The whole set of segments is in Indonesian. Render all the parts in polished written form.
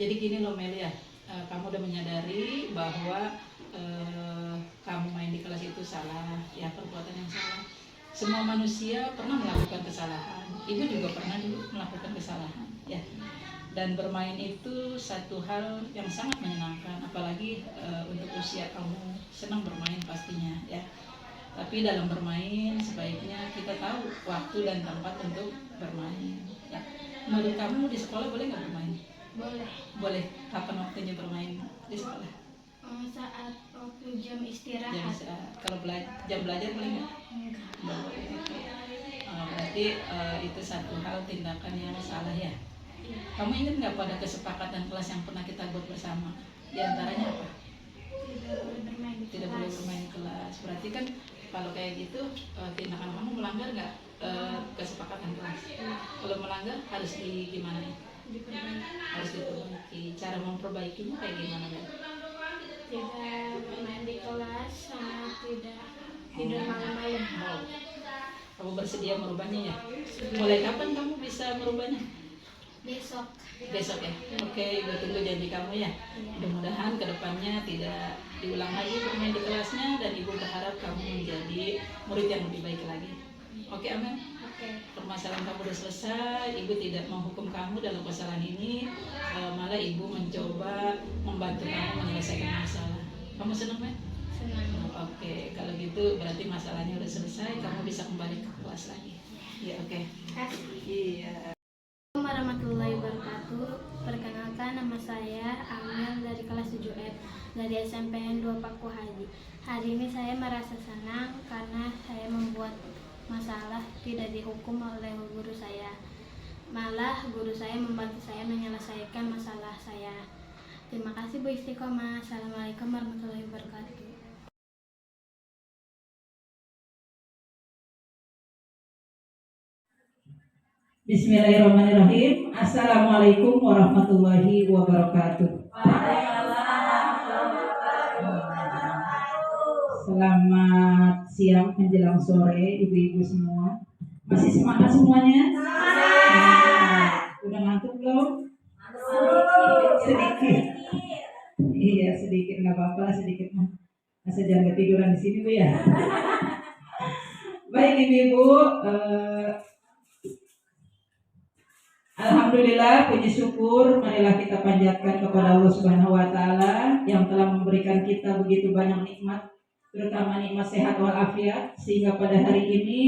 Jadi gini loh Melia, kamu udah menyadari bahwa kamu main di kelas itu salah, ya perbuatan yang salah. Semua manusia pernah melakukan kesalahan. Ibu juga pernah dulu melakukan kesalahan, ya. Dan bermain itu satu hal yang sangat menyenangkan, apalagi untuk usia kamu senang bermain pastinya, ya. Tapi dalam bermain sebaiknya kita tahu waktu dan tempat untuk bermain, ya. Menurut kamu di sekolah boleh nggak bermain? Boleh. Boleh. Kapan waktunya bermain di sekolah? Saat waktu jam istirahat. Kalau jam belajar boleh nggak? Enggak. Nggak boleh. Berarti itu satu hal tindakan yang salah, ya. Iya. Kamu ingat nggak pada kesepakatan kelas yang pernah kita buat bersama? Di antaranya apa? Tidak boleh bermain di Tidak kelas. boleh bermain di kelas. Berarti kan kalau kayak gitu tindakan kamu melanggar nggak kesepakatan kelas? Kalau melanggar harus gimana nih? Diperbaiki. Harus diperbaiki. Cara memperbaikinya kayak gimana, Bel? Tidak bermain di kelas sama tidak tidur malam-malam. Oh, kamu bersedia merubahnya, ya? Mulai kapan kamu bisa merubahnya? Besok. Besok, ya? Oke, Ibu tunggu janji kamu, ya. Mudah-mudahan kedepannya tidak diulang lagi bermain di kelasnya, dan Ibu berharap kamu menjadi murid yang lebih baik lagi. Oke, amin? Oke. Permasalahan kamu sudah selesai, Ibu tidak menghukum kamu dalam kesalahan ini, malah Ibu mencoba membantu kamu menyelesaikan masalah. Kamu senang, Mbak? Senang. Oke, kalau gitu berarti masalahnya sudah selesai, kamu bisa kembali ke kelas lagi. Ya, oke. Kasih. Iya. Assalamualaikum warahmatullahi wabarakatuh. Perkenalkan, nama saya Amel dari kelas 7F dari SMPN 2 Paku Haji. Hari ini saya merasa senang karena saya membuat masalah tidak dihukum oleh guru saya. Malah guru saya membantu saya menyelesaikan masalah saya. Terima kasih Bu Istiqomah. Assalamualaikum warahmatullahi wabarakatuh. Bismillahirrahmanirrahim. Assalamualaikum warahmatullahi wabarakatuh. Selamat siang menjelang sore ibu-ibu semua. Masih semangat semuanya? Udah ngantuk belum? Sedikit. Iya, sedikit nggak apa-apa, sedikit mah. Masa jangan ketiduran di sini, Bu, ya. Baik ibu-ibu, alhamdulillah, puji syukur marilah kita panjatkan kepada Allah Subhanahu wa taala yang telah memberikan kita begitu banyak nikmat, terutama nikmat sehat walafiat, sehingga pada hari ini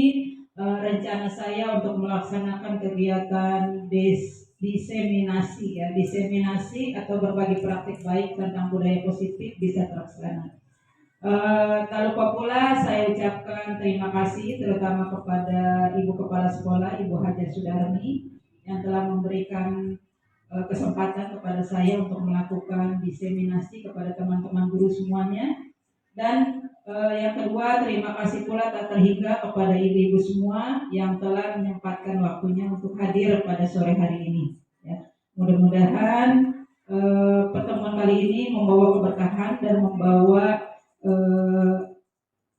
rencana saya untuk melaksanakan kegiatan diseminasi atau berbagi praktik baik tentang budaya positif bisa terlaksana. Tak lupa pula saya ucapkan terima kasih terutama kepada Ibu Kepala Sekolah, Ibu Hajar Sudarni, yang telah memberikan kesempatan kepada saya untuk melakukan diseminasi kepada teman-teman guru semuanya. Dan yang kedua, terima kasih pula tak terhingga kepada ibu-ibu semua yang telah menyempatkan waktunya untuk hadir pada sore hari ini, ya. Mudah-mudahan pertemuan kali ini membawa keberkahan dan membawa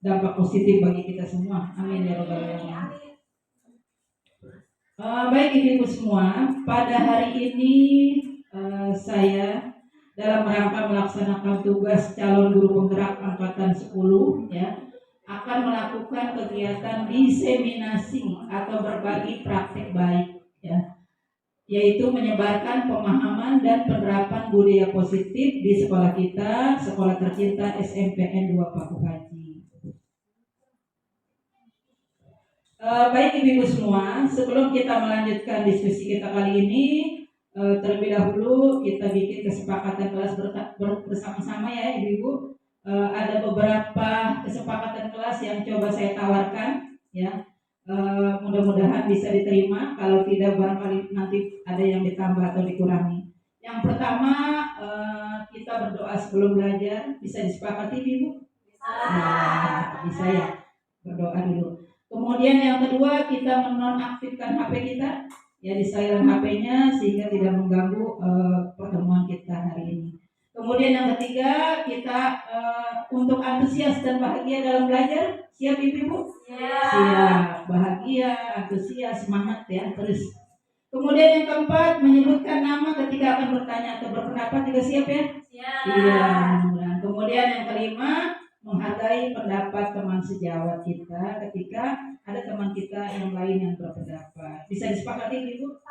dampak positif bagi kita semua. Amin ya rabbal alamin. Baik ibu-ibu semua, pada hari ini saya dalam rangka melaksanakan tugas calon guru penggerak angkatan 10, ya, akan melakukan kegiatan diseminasi atau berbagi praktik baik, ya, yaitu menyebarkan pemahaman dan penerapan budaya positif di sekolah kita, sekolah tercinta SMPN 2 Paku Haji. Baik ibu-ibu semua, sebelum kita melanjutkan diskusi kita kali ini, terlebih dahulu kita bikin kesepakatan kelas bersama-sama, ya ibu-ibu. Ada beberapa kesepakatan kelas yang coba saya tawarkan, ya. Mudah-mudahan bisa diterima. Kalau tidak, barangkali nanti ada yang ditambah atau dikurangi. Yang pertama, kita berdoa sebelum belajar. Bisa disepakati ibu? Bisa, ya. Berdoa dulu. Kemudian yang kedua, kita menonaktifkan HP kita, ya, di silent HP-nya sehingga tidak mengganggu pertemuan kita hari ini. Kemudian yang ketiga, kita untuk antusias dan bahagia dalam belajar. Siap ibu-ibu? Siap. Bahagia, antusias, semangat, ya, terus. Kemudian Kemudian yang keempat, menyebutkan nama ketika akan bertanya atau berpendapat juga siap ya? Siap. Iya. Nah, kemudian yang kelima, menghargai pendapat teman sejawat kita ketika ada teman kita yang lain yang berpendapat. Bisa disepakati Ibu?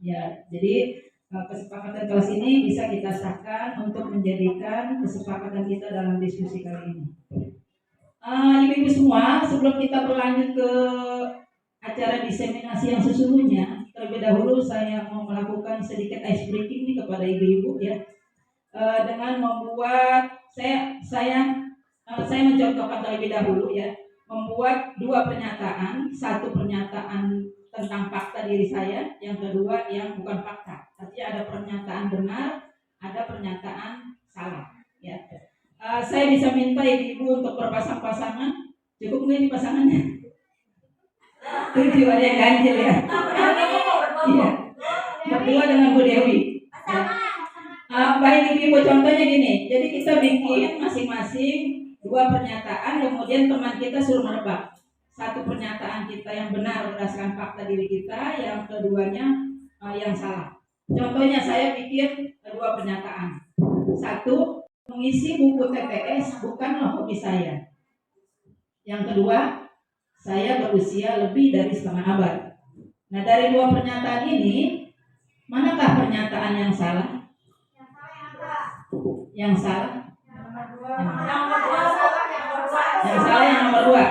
Ya, jadi kesepakatan kelas ini bisa kita sahkan untuk menjadikan kesepakatan kita dalam diskusi kali ini. Ibu-ibu semua, sebelum kita berlanjut ke acara diseminasi yang sesungguhnya, terlebih dahulu saya mau melakukan sedikit ice breaking nih kepada ibu-ibu ya, dengan membuat saya mencontohkan terlebih dahulu ya, membuat dua pernyataan, satu pernyataan tentang fakta diri saya, yang kedua yang bukan fakta. Artinya ada pernyataan benar, ada pernyataan salah ya. Saya bisa minta ibu-ibu untuk berpasang-pasangan. Cukup nggak ini pasangannya? Tujuh, ada yang ganjil ya. Iya. Berdua dengan Bu Dewi. Baik ibu, contohnya gini. Jadi kita bikin masing-masing dua pernyataan, kemudian teman kita suruh menebak. Satu pernyataan kita yang benar berdasarkan fakta diri kita, yang keduanya yang salah. Contohnya saya bikin dua pernyataan. Satu, mengisi buku TTS bukanlah hobi saya. Yang kedua, saya berusia lebih dari setengah abad. Nah, dari dua pernyataan ini, manakah pernyataan yang salah? Yang salah? Yang salah yang nomor dua.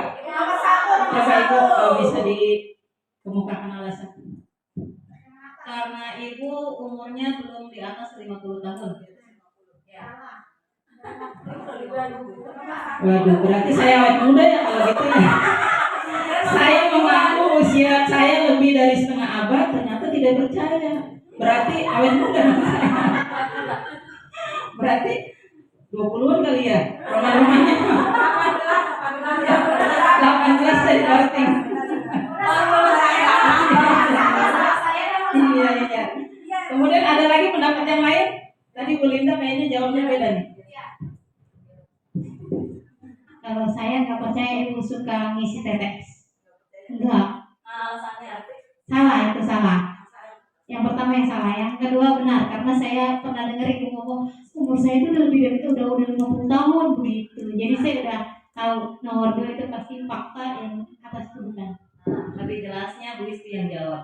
Coba Ibu bisa dikemukakan alasan. Karena ibu umurnya belum di atas 50 tahun. Waduh, berarti saya awet muda ya kalau gitu ya. Saya mengaku usia saya lebih dari setengah abad, ternyata tidak percaya. Berarti awet muda. Berarti 20-an kali ya. Rumah-rumahnya 18 dari outing. Iya. Kemudian ada lagi pendapat yang lain? Tadi Bu Linda kayaknya jawabnya beda nih. Kalau saya nggak percaya ibu suka ngisi TTS. Enggak. Salah, itu salah. Yang pertama yang salah, yang kedua benar karena saya pernah dengar ibu ngomong umur saya itu udah lebih dari itu udah 50 tahun begitu. Jadi saya udah tahu nomor 2 itu pasti fakta yang atas itu bukan. Lebih jelasnya Bu Isti yang jawab.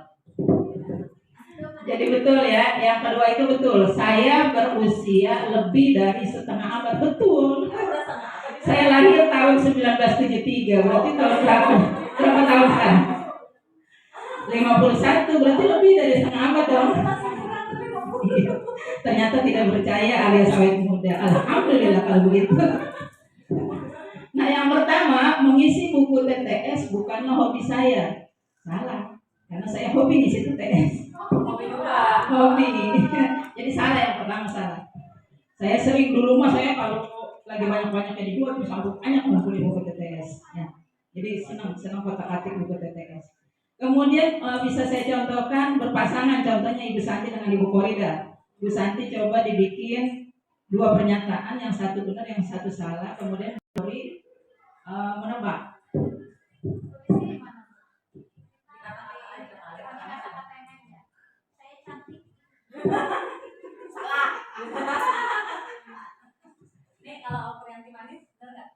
Jadi betul ya, yang kedua itu betul. Saya berusia lebih dari setengah abad, betul. Saya lahir tahun 1973, berarti tahun berapa? Berapa tahun sekarang? 51, berarti lebih dari setengah abad dong. Ternyata tidak percaya alias awet muda. Alhamdulillah kalau begitu. Nah, yang pertama, mengisi buku TTS bukanlah hobi saya. Salah, karena saya hobi ngisi TTS. Hobi. Jadi salah, yang pertama salah. Saya sering dulu mah saya kalau lagi banyak-banyaknya dijual bisa banyak ngumpulin buku TTS ya. Jadi senang kotak-katik buku TTS. Kemudian bisa saya contohkan berpasangan, contohnya Ibu Santi dengan Ibu Korida. Ibu Santi coba dibikin dua pernyataan, yang satu benar yang satu salah, kemudian Kori menebak. Salah. Nih kalau oper yang manis benar nggak?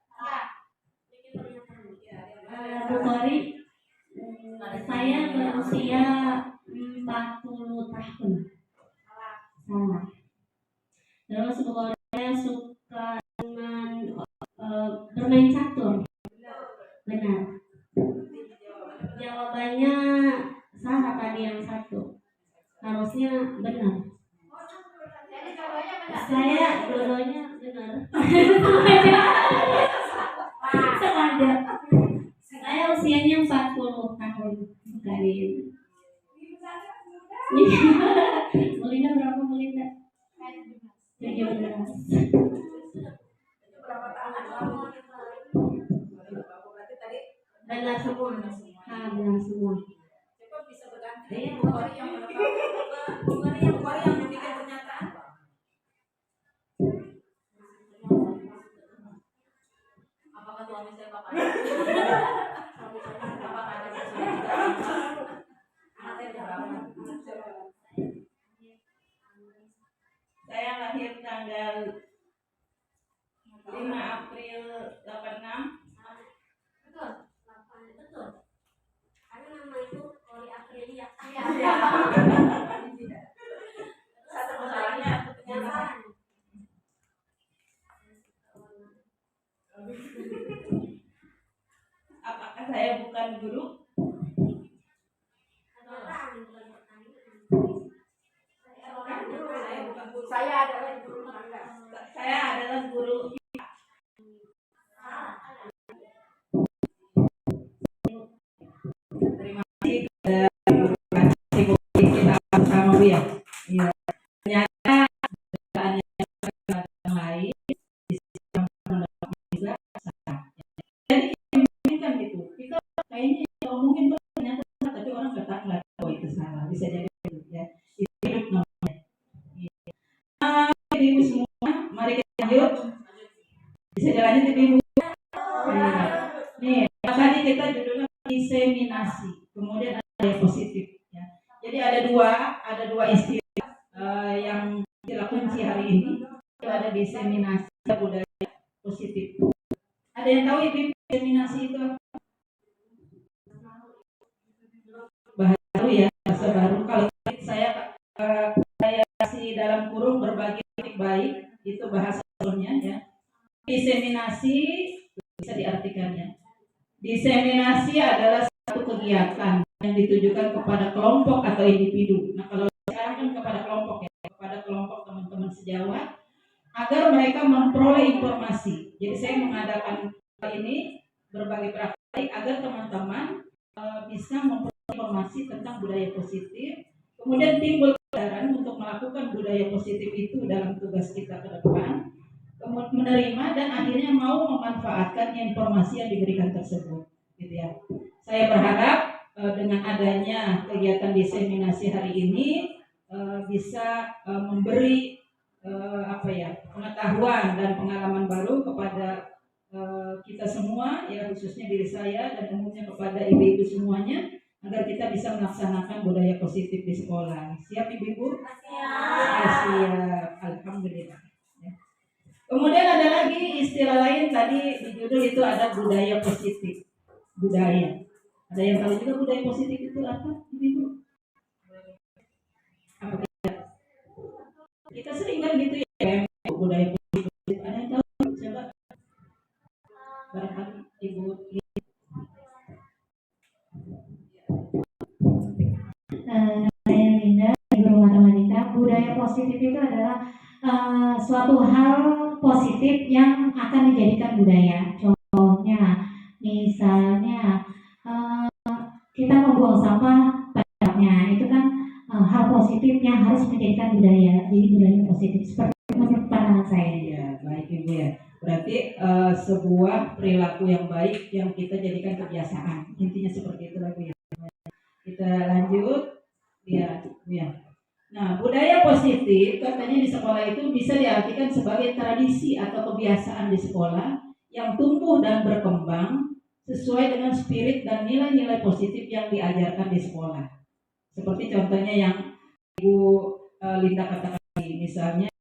Bu Kori, saya berusia 40 tahun. Salah. Terus Bu Kori saya suka dengan bermain catur. Benar. Jawabannya salah tadi yang satu. Harusnya benar. Saya dua-duanya benar. Sengaja. Saya usianya 40 tahun. Bukan ini. Melinda berapa Melinda? 17. Benar semua. Benar semua. Coba bisa berganti. Bu Kori yang menebak, Bu Kori yang bikin pernyataan. Apakah suami saya Bapak? Apakah ada sesuatu? Anak saya berapa? Saya lahir tanggal 5 April 86. Betul. Betul. Karena nama itu Ori Aprilia. Satu masalahnya penyalaan. Apakah saya bukan guru? Saya adalah guru tangga. Saya adalah guru. Terima kasih kepada guru kita bersama Bu ya. Iya. Ternyata pertanyaan yang lain bisa juga salah. Jadi kita kan gitu. Kita kayaknya ngomongin ternyata salah, tapi orang katakan nggak tahu itu salah. Bisa jadi gitu ya. Itu hidup namanya. Ibu semua, mari kita lanjut. Bisa dilanjut Ibu. Nih, tadi kita judulnya diseminasi, kemudian ada yang positif. Ya. Jadi ada dua istilah yang istilah kunci hari ini. Itu ada diseminasi, ada budaya positif. Ada yang tahu Ibu diseminasi itu apa? Bahasa baru ya, bahasa baru. Kalau saya kasih dalam kurung berbagi baik, itu bahasa barunya ya. Diseminasi bisa diartikannya. Diseminasi adalah satu kegiatan yang ditujukan kepada kelompok atau individu. Nah, kalau sekarang kan kepada kelompok ya, kepada kelompok teman-teman sejawat agar mereka memperoleh informasi. Jadi saya mengadakan ini berbagai praktik agar teman-teman bisa memperoleh informasi tentang budaya positif. Kemudian timbul kesadaran untuk melakukan budaya positif itu dalam tugas kita ke depan. Menerima dan akhirnya mau memanfaatkan informasi yang diberikan tersebut, gitu ya. Saya berharap dengan adanya kegiatan diseminasi hari ini bisa memberi pengetahuan dan pengalaman baru kepada kita semua, ya khususnya diri saya dan umumnya kepada ibu-ibu semuanya, agar kita bisa melaksanakan budaya positif di sekolah. Siap ibu-ibu? Siap. Alhamdulillah. Kemudian ada lagi istilah lain tadi di judul itu ada budaya positif. Budaya. Ada yang tahu juga budaya positif itu apa? Ibu? Apa kita sering kan gitu ya, budaya positif. Ada yang tahu? Coba. Barangkali Ibu. Saya Linda, guru matematika. Budaya positif itu adalah suatu hal positif yang akan dijadikan budaya. Contohnya, misalnya kita membuang sampah pada tempatnya, itu kan hal positif yang harus menjadikan budaya. Jadi budaya positif seperti menurut pandangan saya. Ya, baik Ibu ya. Berarti sebuah perilaku yang baik yang kita jadikan kebiasaan. Intinya seperti itu Bu ya. Kita lanjut. Ya. Nah, budaya positif katanya di sekolah itu bisa diartikan sebagai tradisi atau kebiasaan di sekolah yang tumbuh dan berkembang sesuai dengan spirit dan nilai-nilai positif yang diajarkan di sekolah. Seperti contohnya yang Ibu Linda katakan tadi, misalnya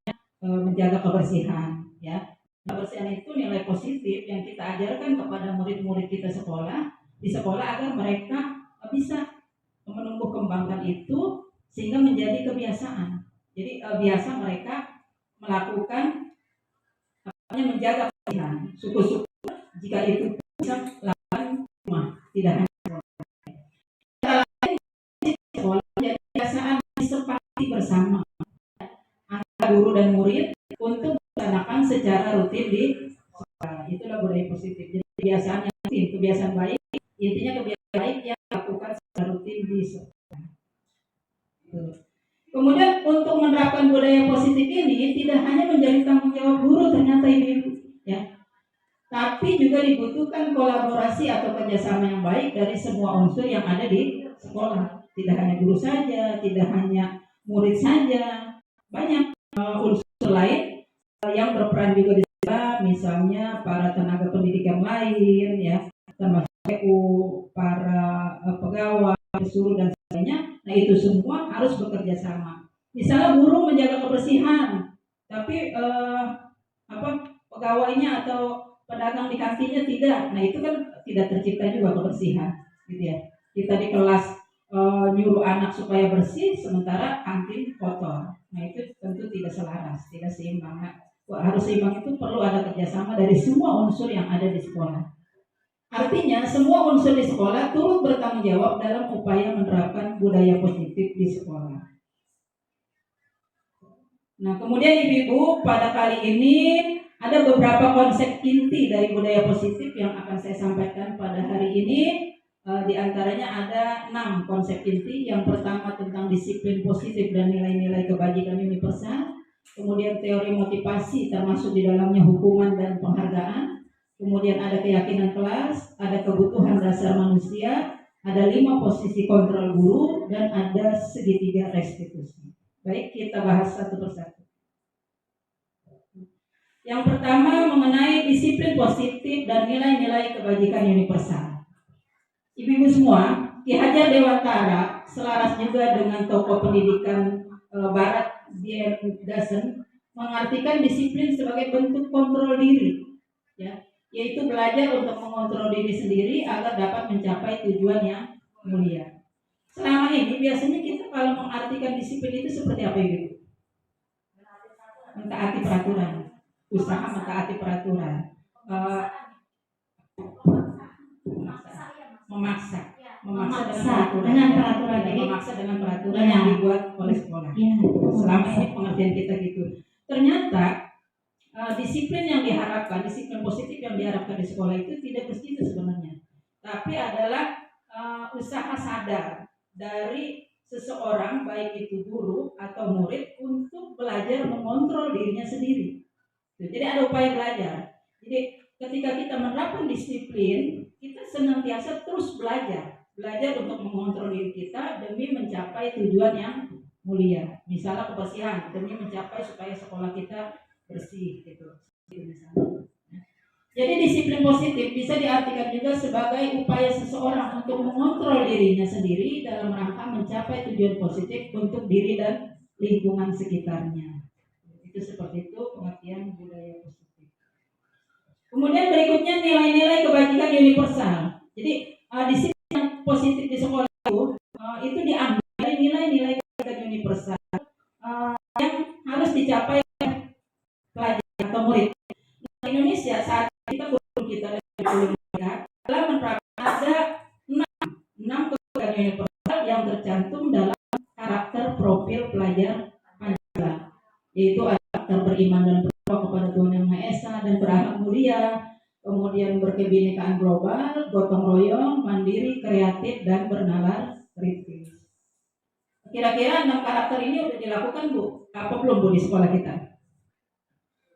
menjaga kebersihan, ya. Kebersihan itu nilai positif yang kita ajarkan kepada murid-murid kita di sekolah agar mereka bisa menumbuh kembangkan itu sehingga menjadi kebiasaan. Jadi biasa mereka melakukan menjaga kebersihan. Suku-suku jika itu bisa lakukan rumah, tidak hanya sekolah menjadi kebiasaan disepakati bersama antara guru dan murid untuk melaksanakan secara rutin di sekolah. Itulah budaya positif. Jadi kebiasaan yang rutin, kebiasaan baik, intinya kebiasaan baik yang dilakukan secara rutin di sekolah. Kemudian untuk menerapkan budaya positif ini tidak hanya menjadi tanggung jawab guru ternyata ibu ya, tapi juga dibutuhkan kolaborasi atau kerjasama yang baik dari semua unsur yang ada di sekolah. Tidak hanya guru saja, tidak hanya murid saja, banyak unsur lain yang berperan juga di sekolah, misalnya para tenaga pendidik yang lain ya, termasuk PU, para pegawai, suruh dan sebagainya. Nah itu semua harus bekerja sama. Misalnya guru menjaga kebersihan, tapi pegawainya atau pedagang di kantinnya tidak. Nah itu kan tidak tercipta juga kebersihan, gitu ya. Kita di kelas nyuruh anak supaya bersih, sementara kantin kotor. Nah itu tentu tidak selaras, tidak seimbang. Nah, harus seimbang itu perlu ada kerjasama dari semua unsur yang ada di sekolah. Artinya semua unsur di sekolah turut bertanggung jawab dalam upaya menerapkan budaya positif di sekolah. Nah kemudian ibu-ibu, pada kali ini ada beberapa konsep inti dari budaya positif yang akan saya sampaikan pada hari ini. Di antaranya ada 6 konsep inti. Yang pertama tentang disiplin positif dan nilai-nilai kebajikan universal. Kemudian teori motivasi termasuk di dalamnya hukuman dan penghargaan. Kemudian ada keyakinan kelas, ada kebutuhan dasar manusia, ada 5 posisi kontrol guru, dan ada segitiga restitusi. Baik, kita bahas satu persatu. Yang pertama mengenai disiplin positif dan nilai-nilai kebajikan universal. Ibu-ibu semua, Ki Hajar Dewantara selaras juga dengan tokoh pendidikan Barat D.M. Dasen mengartikan disiplin sebagai bentuk kontrol diri, ya, yaitu belajar untuk mengontrol diri sendiri agar dapat mencapai tujuan yang mulia. Selama ini biasanya kita kalau mengartikan disiplin itu seperti apa Ibu? Mentaati peraturan, usaha mentaati peraturan, memaksa dengan peraturan, jadi memaksa dengan peraturan yang dibuat oleh sekolah. Selama ini pengertian kita gitu. Ternyata disiplin yang diharapkan, disiplin positif yang diharapkan di sekolah itu tidak begitu sebenarnya, tapi adalah usaha sadar dari seseorang, baik itu guru atau murid, untuk belajar mengontrol dirinya sendiri. Jadi ada upaya belajar. Jadi ketika kita menerapkan disiplin, kita senantiasa terus belajar untuk mengontrol diri kita demi mencapai tujuan yang mulia. Misalnya kebersihan, demi mencapai supaya sekolah kita bersih, gitu. Jadi disiplin positif bisa diartikan juga sebagai upaya seseorang untuk mengontrol dirinya sendiri dalam rangka mencapai tujuan positif untuk diri dan lingkungan sekitarnya. Itu seperti itu pengertian budaya positif. Kemudian berikutnya nilai-nilai kebajikan universal. Jadi disiplin yang positif di sekolah itu diambil dari nilai-nilai kebajikan universal yang harus dicapai pelajar atau murid. Nah, Indonesia saat kita telah menerapkan ada 6 kebajikan universal yang tercantum dalam karakter profil pelajar Pancasila, yaitu ada karakter beriman dan bertakwa kepada Tuhan Yang Maha Esa dan berakhlak mulia, kemudian berkebinekaan global, gotong royong, mandiri, kreatif, dan bernalar kritis. Kira-kira 6 karakter ini udah dilakukan Bu? Apa belum Bu di sekolah kita?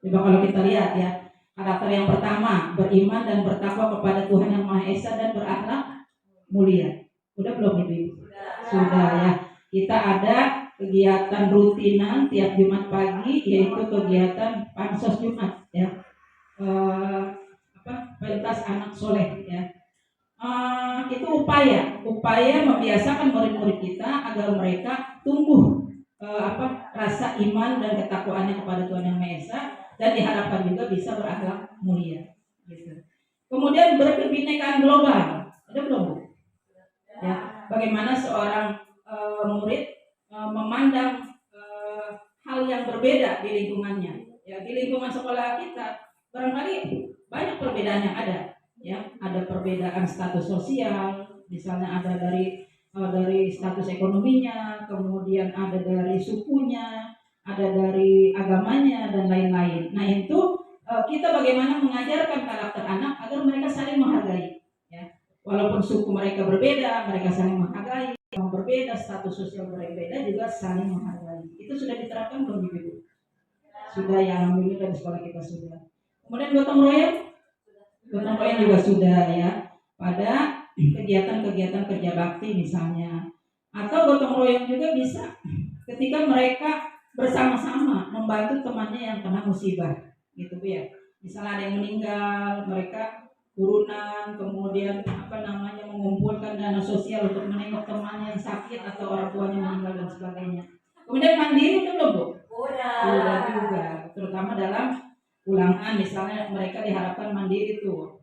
Coba kalau kita lihat ya, karakter yang pertama beriman dan bertakwa kepada Tuhan Yang Maha Esa dan berakhlak mulia. Udah belum Ibu? Sudah ya. Kita ada kegiatan rutinan tiap Jumat pagi, yaitu kegiatan Pansos Jumat ya. Pentas anak soleh ya. Itu upaya membiasakan murid-murid kita agar mereka tumbuh rasa iman dan ketakwaannya kepada Tuhan Yang Maha Esa, dan diharapkan juga bisa berakhlak mulia gitu. Kemudian berkebinekaan global. Ada belum Bu? Ya, bagaimana seorang murid memandang hal yang berbeda di lingkungannya. Ya, di lingkungan sekolah kita barangkali banyak perbedaan yang ada. Ya, ada perbedaan status sosial, misalnya ada dari status ekonominya, kemudian ada dari sukunya, ada dari agamanya dan lain-lain. Nah itu kita bagaimana mengajarkan karakter anak agar mereka saling menghargai. Ya, walaupun suku mereka berbeda, mereka saling menghargai. Yang berbeda, status sosial berbeda juga saling menghargai. Itu sudah diterapkan belum Ibu? Sudah ya, alhamdulillah di sekolah kita sudah. Kemudian gotong royong juga sudah ya. Pada kegiatan-kegiatan kerja bakti misalnya, atau gotong royong juga bisa ketika mereka bersama-sama membantu temannya yang kena musibah, gitu Bu ya. Misalnya ada yang meninggal, mereka urunan, kemudian mengumpulkan dana sosial untuk menengok temannya yang sakit atau orang tuanya meninggal dan sebagainya. Kemudian mandiri itu belum Bu? Udah juga. bersama dalam ulangan. Misalnya mereka diharapkan mandiri tuh,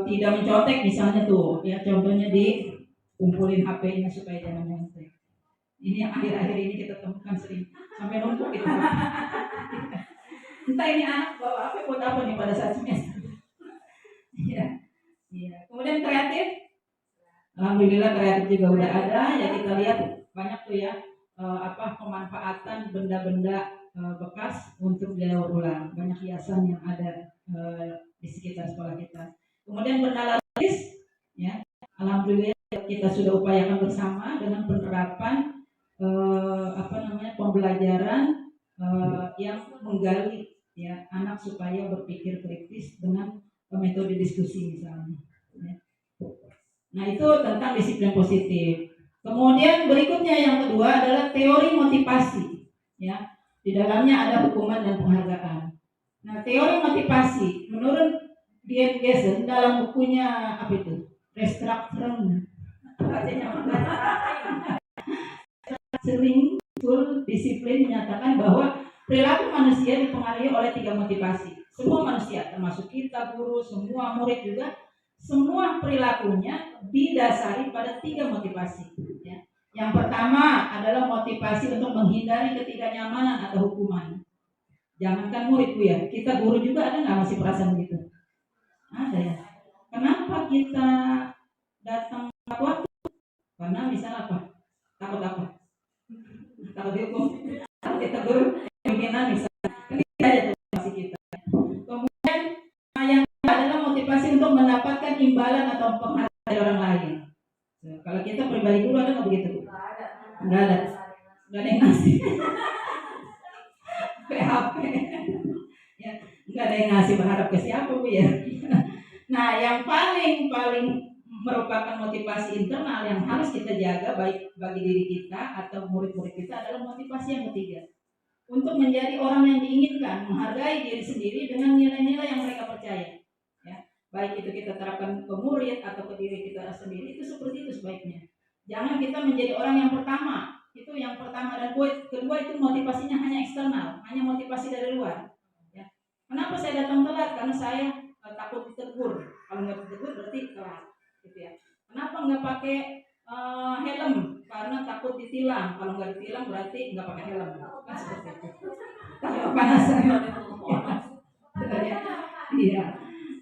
tidak mencontek misalnya tuh, ya contohnya dikumpulin HP-nya supaya jangan nyontek. Ini yang akhir-akhir ini kita temukan sering sampai numpuk gitu. Entah ini anak bawa HP buat apa nih pada saat semester. Iya, iya. Kemudian kreatif, alhamdulillah kreatif juga udah ada. Ya kita lihat banyak tuh ya pemanfaatan benda-benda bekas untuk didaur ulang. Banyak hiasan yang ada di sekitar sekolah kita. Kemudian benda laris, ya alhamdulillah kita sudah upayakan bersama dengan penerapan pembelajaran yang menggali ya anak supaya berpikir kritis dengan metode diskusi misalnya. Ya. Nah itu tentang disiplin positif. Kemudian berikutnya yang kedua adalah teori motivasi. Ya, di dalamnya ada hukuman dan penghargaan. Nah teori motivasi menurut Dian Gessen dalam bukunya apa itu? Restructuring. Sering full disiplin menyatakan bahwa perilaku manusia dipengaruhi oleh 3 motivasi. Semua manusia, termasuk kita, guru, semua murid juga, semua perilakunya didasari pada 3 motivasi. Ya. Yang pertama adalah motivasi untuk menghindari ketidaknyamanan atau hukuman. Jangankan murid Bu ya, kita guru juga ada nggak masih perasaan begitu? Ada ya. Kenapa kita datang tepat waktu? Karena misalnya apa? Takut apa? Takut dihukum, takut ditegur pimpinan misalnya. Ini aja tuh motivasi kita. Kemudian yang adalah motivasi untuk mendapatkan imbalan atau penghargaan dari orang lain. Kalau kita pribadi dulu ada nggak begitu? Nggak ada. Nggak ada yang ngasih. PHP. Ya, nggak ada yang ngasih, berharap ke siapa Bu ya? Nah, yang paling merupakan motivasi internal yang harus kita jaga baik bagi diri kita atau murid-murid kita adalah motivasi yang ketiga. Untuk menjadi orang yang diinginkan, menghargai diri sendiri dengan nilai-nilai yang mereka percaya. Ya, baik itu kita terapkan ke murid atau ke diri kita sendiri, itu seperti itu sebaiknya. Jangan kita menjadi orang yang pertama. Itu yang pertama, dan kedua itu motivasinya hanya eksternal, hanya motivasi dari luar. Ya. Kenapa saya datang telat? Karena saya takut ditegur. Kalau nggak ditegur berarti telat. Gitu ya. Kenapa nggak pakai helm? Karena takut ditilang. Kalau nggak ditilang berarti nggak pakai helm. Kan seperti itu. Takut kepanasan. Iya,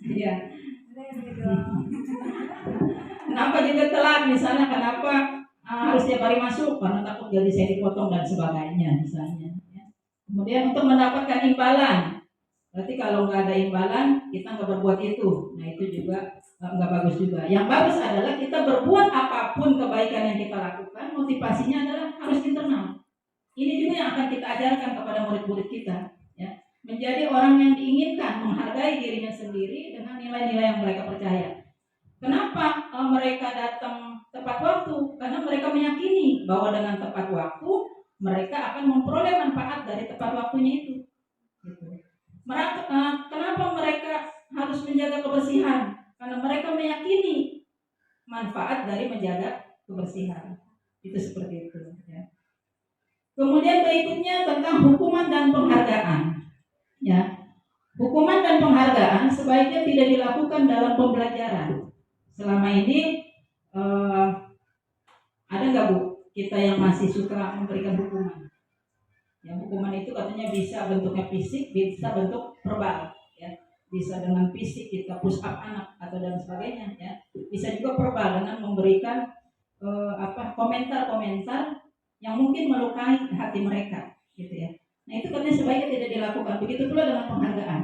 iya. Kenapa juga telat? Misalnya kenapa harus tiap hari masuk? Karena takut gaji saya dipotong dan sebagainya, misalnya. Ya. Kemudian untuk mendapatkan imbalan. Berarti kalau nggak ada imbalan kita nggak berbuat itu. Nah itu juga nggak bagus juga. Yang bagus adalah kita berbuat apapun kebaikan yang kita lakukan, motivasinya adalah harus internal. Ini juga yang akan kita ajarkan kepada murid-murid kita, ya. Menjadi orang yang diinginkan, menghargai dirinya sendiri dengan nilai-nilai yang mereka percaya. Kenapa mereka datang tepat waktu? Karena mereka meyakini bahwa dengan tepat waktu mereka akan memperoleh manfaat dari tepat waktunya itu. Gitu. Kenapa mereka harus menjaga kebersihan? Karena mereka meyakini manfaat dari menjaga kebersihan. Itu seperti itu. Ya. Kemudian berikutnya tentang hukuman dan penghargaan. Ya, hukuman dan penghargaan sebaiknya tidak dilakukan dalam pembelajaran. Selama ini ada nggak Bu kita yang masih suka memberikan hukuman? Ya, hukuman itu katanya bisa bentuknya fisik, bisa bentuk verbal. Ya. Bisa dengan fisik kita push up anak atau dan sebagainya, ya. Bisa juga verbal dengan memberikan komentar-komentar yang mungkin melukai hati mereka, gitu ya. Nah itu katanya sebaiknya tidak dilakukan. Begitu pula dengan penghargaan.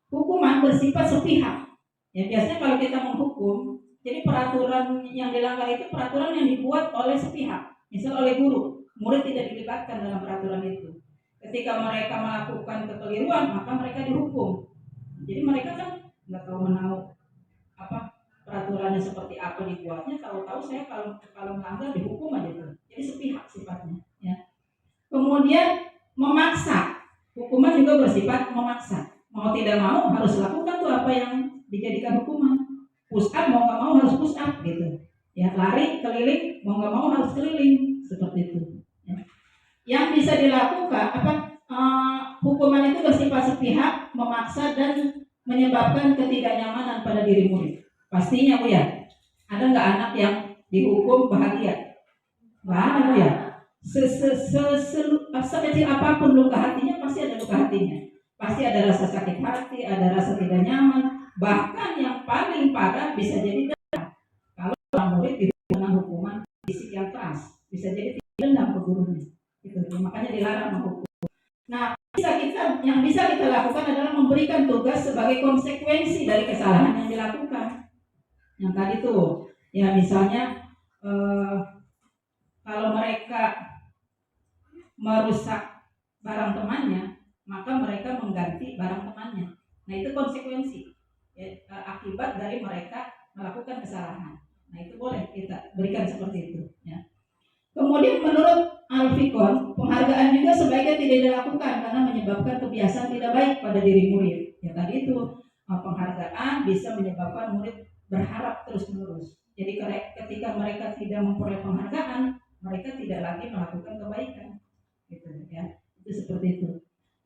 Hukuman bersifat sepihak. Ya biasanya kalau kita menghukum, jadi peraturan yang dilanggar itu peraturan yang dibuat oleh sepihak, misal oleh guru. Murid tidak dilibatkan dalam peraturan itu. Ketika mereka melakukan kekeliruan, maka mereka dihukum. Jadi mereka kan nggak tahu menahu peraturannya seperti apa dibuatnya. Tahu-tahu saya kalau melanggar dihukum aja tuh. Jadi sepihak sifatnya. Ya. Kemudian memaksa. Hukuman juga bersifat memaksa. Mau tidak mau harus lakukan tuh apa yang dijadikan hukuman. Push up mau nggak mau harus push up gitu. Ya lari keliling mau nggak mau harus keliling seperti itu. Ya. Yang bisa dilakukan hukuman itu bersifat sepihak, memaksa dan menyebabkan ketidaknyamanan pada diri murid. Pastinya Bu ya. Ada nggak anak yang dihukum bahagia? Nggak ada Bu ya. Sekecil apapun luka hatinya pasti ada luka hatinya. Pasti ada rasa sakit hati, ada rasa tidak nyaman. Bahkan yang paling parah bisa jadi dendam. Kalau orang murid diberi dengan hukuman fisik yang keras, bisa jadi dendam ke gurunya. Gitu. Makanya dilarang menghukum. Nah, yang bisa kita lakukan adalah memberikan tugas sebagai konsekuensi dari kesalahan yang dilakukan. Yang tadi tuh, ya misalnya kalau mereka merusak barang temannya, maka mereka mengganti barang temannya. Nah itu konsekuensi ya, akibat dari mereka melakukan kesalahan. Nah itu boleh kita berikan seperti itu. Ya. Kemudian menurut Al-Fikon, penghargaan juga sebaiknya tidak dilakukan karena menyebabkan kebiasaan tidak baik pada diri murid. Ya tadi itu penghargaan bisa menyebabkan murid berharap terus-menerus. Jadi ketika mereka tidak memperoleh penghargaan, mereka tidak lagi melakukan kebaikan. Gitu ya. Itu seperti itu.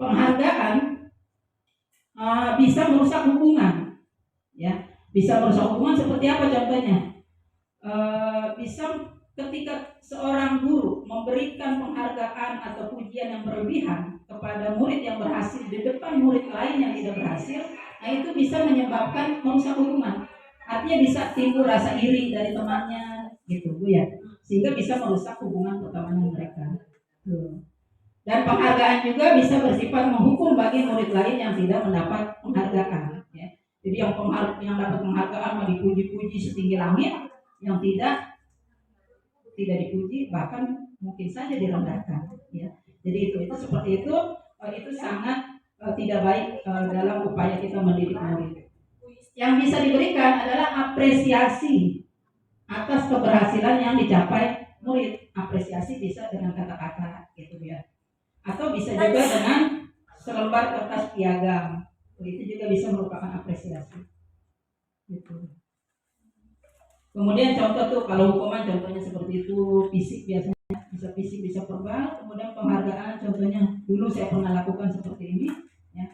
Penghargaan bisa merusak hubungan. Ya, bisa merusak hubungan seperti apa contohnya? Bisa ketika seorang guru memberikan penghargaan atau pujian yang berlebihan kepada murid yang berhasil di depan murid lain yang tidak berhasil, nah itu bisa menyebabkan merusak hubungan. Artinya bisa timbul rasa iri dari temannya, gitu Bu ya, sehingga bisa merusak hubungan pertemanan mereka. Tuh. Dan penghargaan juga bisa bersifat menghukum bagi murid lain yang tidak mendapat penghargaan. Ya. Jadi yang dapat penghargaan dipuji-puji setinggi langit, yang tidak dipuji bahkan mungkin saja direndahkan. Ya. Jadi itu seperti itu sangat tidak baik dalam upaya kita mendidik murid. Yang bisa diberikan adalah apresiasi atas keberhasilan yang dicapai murid. Apresiasi bisa dengan kata-kata, gitu ya. Atau bisa juga dengan selembar kertas piagam. Itu juga bisa merupakan apresiasi. Gitu. Kemudian contoh tuh kalau hukuman contohnya seperti itu, fisik biasanya bisa fisik bisa verbal. Kemudian penghargaan contohnya dulu saya pernah lakukan seperti ini. Ya.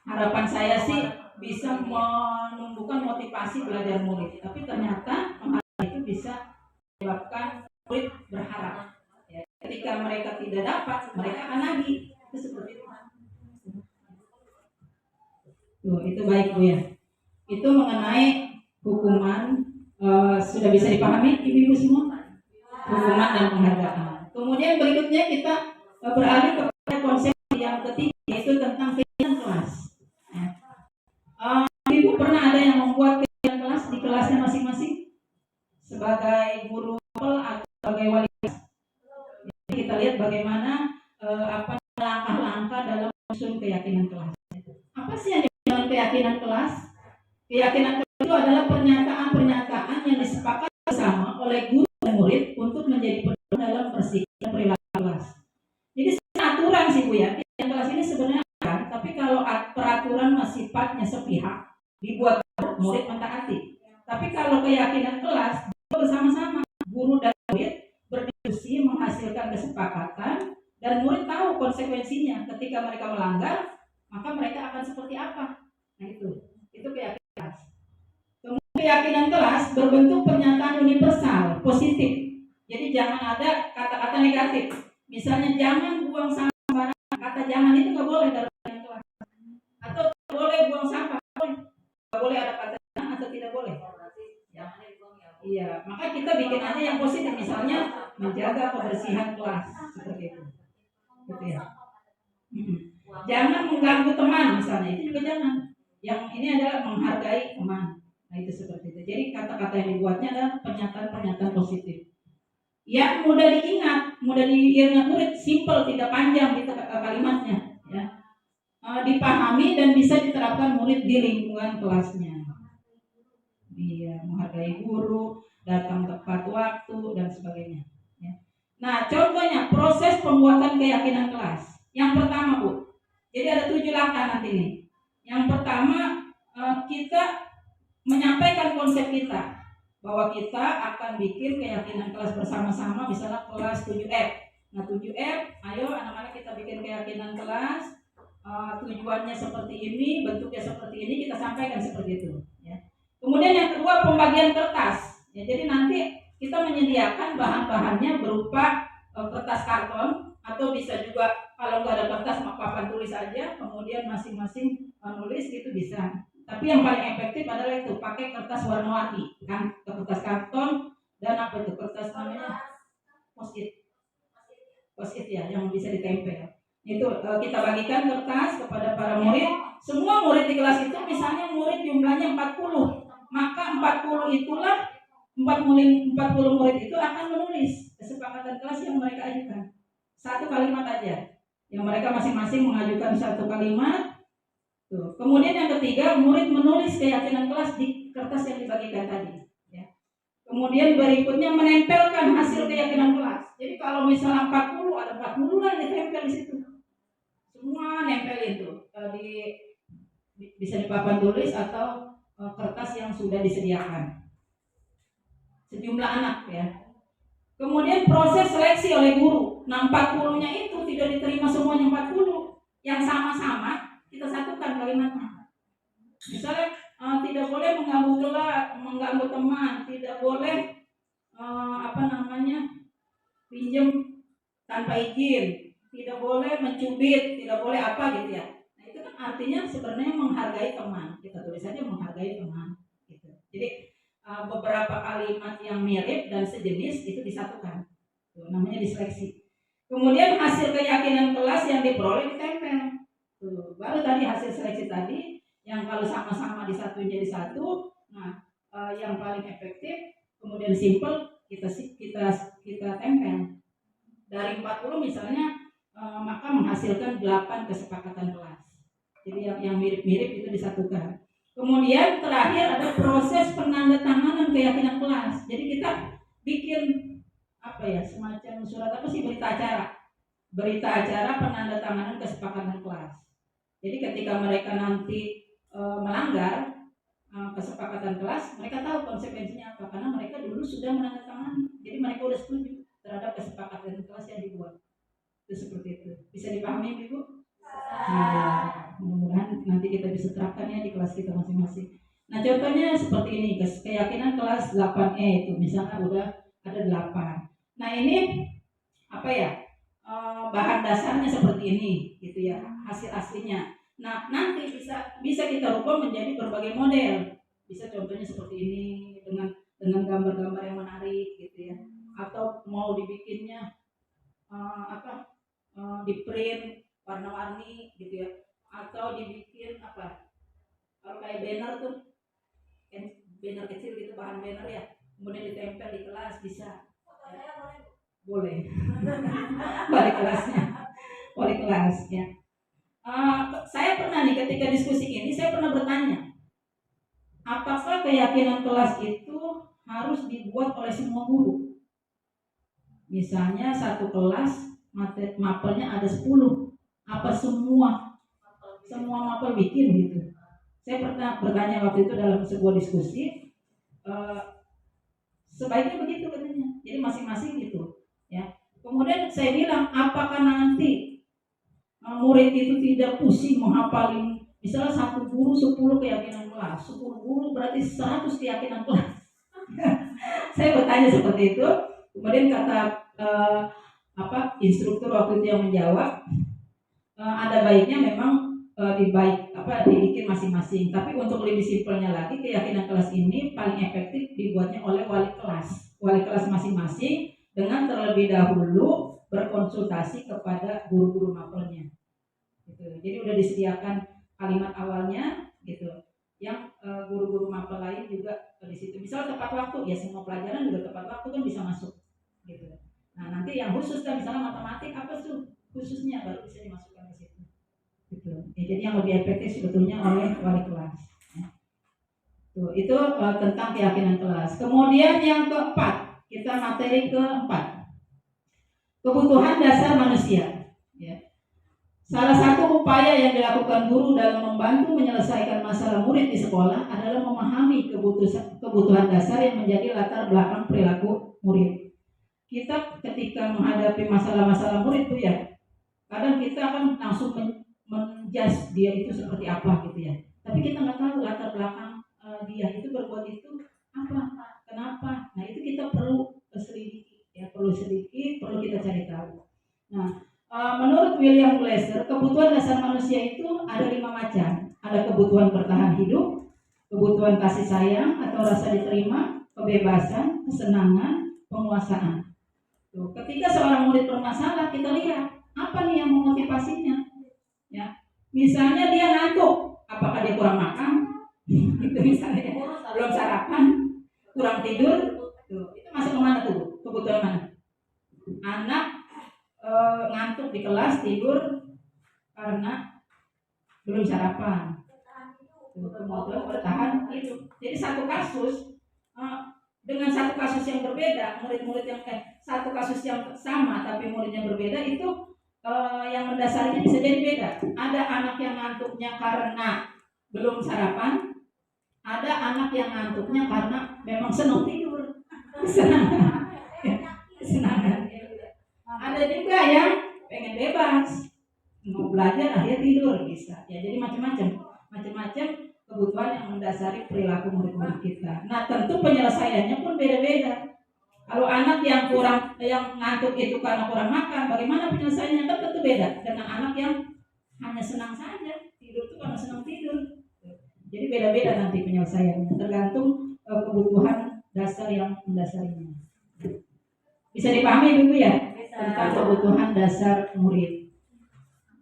Harapan saya sih bisa menumbuhkan motivasi belajar murid. Tapi ternyata penghargaan itu bisa menyebabkan murid berharap. Ya. Ketika mereka tidak dapat, mereka akan nagih. Itu seperti itu. Tuh, itu baik Bu ya. Itu mengenai hukuman sudah bisa dipahami ibu-ibu semua, hukuman dan penghargaan. Kemudian berikutnya kita beralih kepada konsep yang ketiga, yaitu tentang keyakinan kelas. Ibu pernah ada yang membuat keyakinan kelas di kelasnya masing-masing sebagai guru atau sebagai wali kelas. Jadi kita lihat bagaimana langkah-langkah dalam menyusun keyakinan kelas. Apa sih yang disebut keyakinan kelas? Keyakinan itu adalah pernyataan-pernyataan yang disepakati bersama oleh guru dan murid untuk menjadi pedoman dalam bersikap perilaku kelas. Jadi aturan sih Bu ya, yang kelas ini sebenarnya ada, tapi kalau peraturan sifatnya sepihak, dibuat murid mentaati. Tapi kalau keyakinan kelas bersama-sama guru dan murid berdiskusi menghasilkan kesepakatan dan murid tahu konsekuensinya ketika mereka melanggar, maka mereka akan seperti apa. Nah itu keyakinan kelas. Kemudian keyakinan kelas berbentuk pernyataan universal, positif. Jadi jangan ada kata-kata negatif. Misalnya jangan buang sampah sembarangan. Kata jangan itu nggak boleh dalam keyakinan kelas. Atau tidak boleh buang sampah. Nggak boleh ada kata jangan atau tidak boleh. Ya. Iya, maka kita bikin aja yang positif. Misalnya menjaga kebersihan kelas seperti itu. Gitu ya. Jangan mengganggu teman misalnya, itu juga jangan. Yang ini adalah menghargai teman. Nah itu seperti itu. Jadi kata-kata yang dibuatnya adalah pernyataan-pernyataan positif. Yang mudah diingat murid, simple, tidak panjang gitu kalimatnya. Ya. Dipahami dan bisa diterapkan murid di lingkungan kelasnya. Iya, menghargai guru, datang tepat waktu dan sebagainya. Ya. Nah contohnya proses pembuatan keyakinan kelas. Yang pertama Bu, jadi ada 7 langkah nanti nih. Yang pertama kita menyampaikan konsep kita bahwa kita akan bikin keyakinan kelas bersama-sama, misalnya kelas 7F. Nah 7F, ayo anak-anak kita bikin keyakinan kelas. tujuannya seperti ini, bentuknya seperti ini, kita sampaikan seperti itu. Ya. Kemudian yang kedua, pembagian kertas. Ya, jadi nanti kita menyediakan bahan-bahannya berupa kertas karton, atau bisa juga kalau nggak ada kertas papan tulis aja, kemudian masing-masing nulis gitu bisa. Tapi yang paling efektif adalah itu, pakai kertas warna-warni, kan, kertas karton dan apa itu kertas namanya post-it ya, yang bisa ditempel. Itu kita bagikan kertas kepada para murid. Semua murid di kelas itu, misalnya murid jumlahnya 40, maka 40 itulah 40 murid itu akan menulis kesepakatan kelas yang mereka ajukan. Satu kalimat aja, yang mereka masing-masing mengajukan satu kalimat. Tuh. Kemudian yang ketiga, murid menulis keyakinan kelas di kertas yang dibagikan tadi. Ya. Kemudian berikutnya menempelkan hasil keyakinan kelas. Jadi kalau misalnya 40, ada 40 lah ditempel di situ. Semua nempel itu bisa di papan tulis atau kertas yang sudah disediakan. Sejumlah anak ya. Kemudian proses seleksi oleh guru. Nah 40-nya itu tidak diterima semuanya 40. Yang sama-sama kita satukan kalimatnya. Misalnya tidak boleh mengganggu teman, tidak boleh pinjam tanpa izin, tidak boleh mencubit, tidak boleh apa gitu ya. Nah itu kan artinya sebenarnya menghargai teman. Kita tulis saja menghargai teman. Gitu. Jadi beberapa kalimat yang mirip dan sejenis itu disatukan. Tuh, namanya diseleksi. Kemudian hasil keyakinan kelas yang diperoleh ditempel. Tuh, baru tadi hasil seleksi tadi yang kalau sama-sama disatuin jadi satu. Nah, yang paling efektif kemudian simple kita tempel. Dari 40 misalnya maka menghasilkan 8 kesepakatan kelas. Jadi yang mirip-mirip itu disatukan. Kemudian terakhir ada proses penandatanganan keyakinan kelas. Jadi kita bikin semacam surat berita acara penandatanganan kesepakatan kelas. Jadi ketika mereka nanti melanggar kesepakatan kelas, mereka tahu konsekuensinya apa, karena mereka dulu sudah menandatangani. Jadi mereka sudah setuju terhadap kesepakatan kelas yang dibuat. Itu seperti itu. Bisa dipahami Ibu? Nah, mudah-mudahan nanti kita bisa terapkan ya di kelas kita masing-masing. Nah, contohnya seperti ini, keyakinan kelas 8E itu misalnya udah ada 8. Nah, ini bahan dasarnya seperti ini gitu ya, hasil aslinya. Nah, nanti bisa kita rubah menjadi berbagai model. Bisa contohnya seperti ini dengan gambar-gambar yang menarik gitu ya. Atau mau dibikinnya di print warna-warni gitu ya, atau dibikin kalau kayak banner tuh, banner kecil gitu, bahan banner ya, kemudian ditempel di kelas bisa ya. Boleh balik kelas ya. Saya pernah nih ketika diskusi ini saya pernah bertanya, apakah keyakinan kelas itu harus dibuat oleh semua guru? Misalnya satu kelas mapelnya ada 10, apa semua mapel bikin gitu. Saya pernah bertanya waktu itu dalam sebuah diskusi, sebaiknya begitu katanya. Jadi masing-masing gitu ya. Kemudian saya bilang, apakah nanti murid itu tidak pusing menghafalin misalnya satu guru 10 keyakinan kelas, 10 guru berarti 100 keyakinan kelas. Saya bertanya seperti itu. Kemudian kata instruktur waktu itu yang menjawab, ada baiknya memang dibikin masing-masing. Tapi untuk lebih simpelnya lagi, keyakinan kelas ini paling efektif dibuatnya oleh wali kelas masing-masing dengan terlebih dahulu berkonsultasi kepada guru-guru mapelnya. Gitu. Jadi udah disediakan kalimat awalnya gitu. Yang guru-guru mapel lain juga di situ. Misal tepat waktu, ya semua pelajaran juga tepat waktu kan bisa masuk. Gitu. Nah nanti yang khusus kan misalnya matematik apa tuh khususnya baru bisa dimasukkan ke situ. Gitu. Ya, jadi yang lebih efektif sebetulnya oleh wali kelas. Ya. Tuh, itu tentang keyakinan kelas. Kemudian yang keempat, kita materi keempat, kebutuhan dasar manusia. Ya. Salah satu upaya yang dilakukan guru dalam membantu menyelesaikan masalah murid di sekolah adalah memahami kebutuhan dasar yang menjadi latar belakang perilaku murid. Kita ketika menghadapi masalah-masalah murid tuh ya, kadang kita akan langsung menjudge dia itu seperti apa gitu ya. Tapi kita nggak tahu latar belakang dia itu berbuat itu apa, kenapa. Nah itu kita perlu selidiki, ya perlu selidiki, perlu kita cari tahu. Nah menurut William Glasser, kebutuhan dasar manusia itu ada 5 macam. Ada kebutuhan bertahan hidup, kebutuhan kasih sayang atau rasa diterima, kebebasan, kesenangan, penguasaan. Tuh, ketika seorang murid bermasalah, kita lihat apa nih yang memotivasinya. Ya, misalnya dia ngantuk, apakah dia kurang makan? Itu misalnya belum sarapan, kurang tidur. Tuh, itu masuk ke mana tuh? Kebutuhan mana? Anak ngantuk di kelas, tidur karena belum sarapan. Kemudian bertahan hidup. Jadi satu kasus dengan satu kasus yang berbeda, murid-murid yang satu kasus yang sama tapi muridnya berbeda, itu yang mendasarinya bisa jadi beda. Ada anak yang ngantuknya karena belum sarapan, ada anak yang ngantuknya karena memang senang tidur. Senang. Ada juga yang pengen bebas, mau belajar akhirnya tidur bisa. Ya jadi macam-macam kebutuhan yang mendasari perilaku murid-murid kita. Nah tentu penyelesaiannya pun beda-beda. Kalau anak yang ngantuk itu karena kurang makan, bagaimana penyelesaiannya? Kan tentu beda dengan anak yang hanya senang saja tidur itu karena senang tidur. Jadi beda-beda nanti penyelesaiannya, tergantung kebutuhan dasar yang mendasarinya. Bisa dipahami Ibu ya tentang kebutuhan dasar murid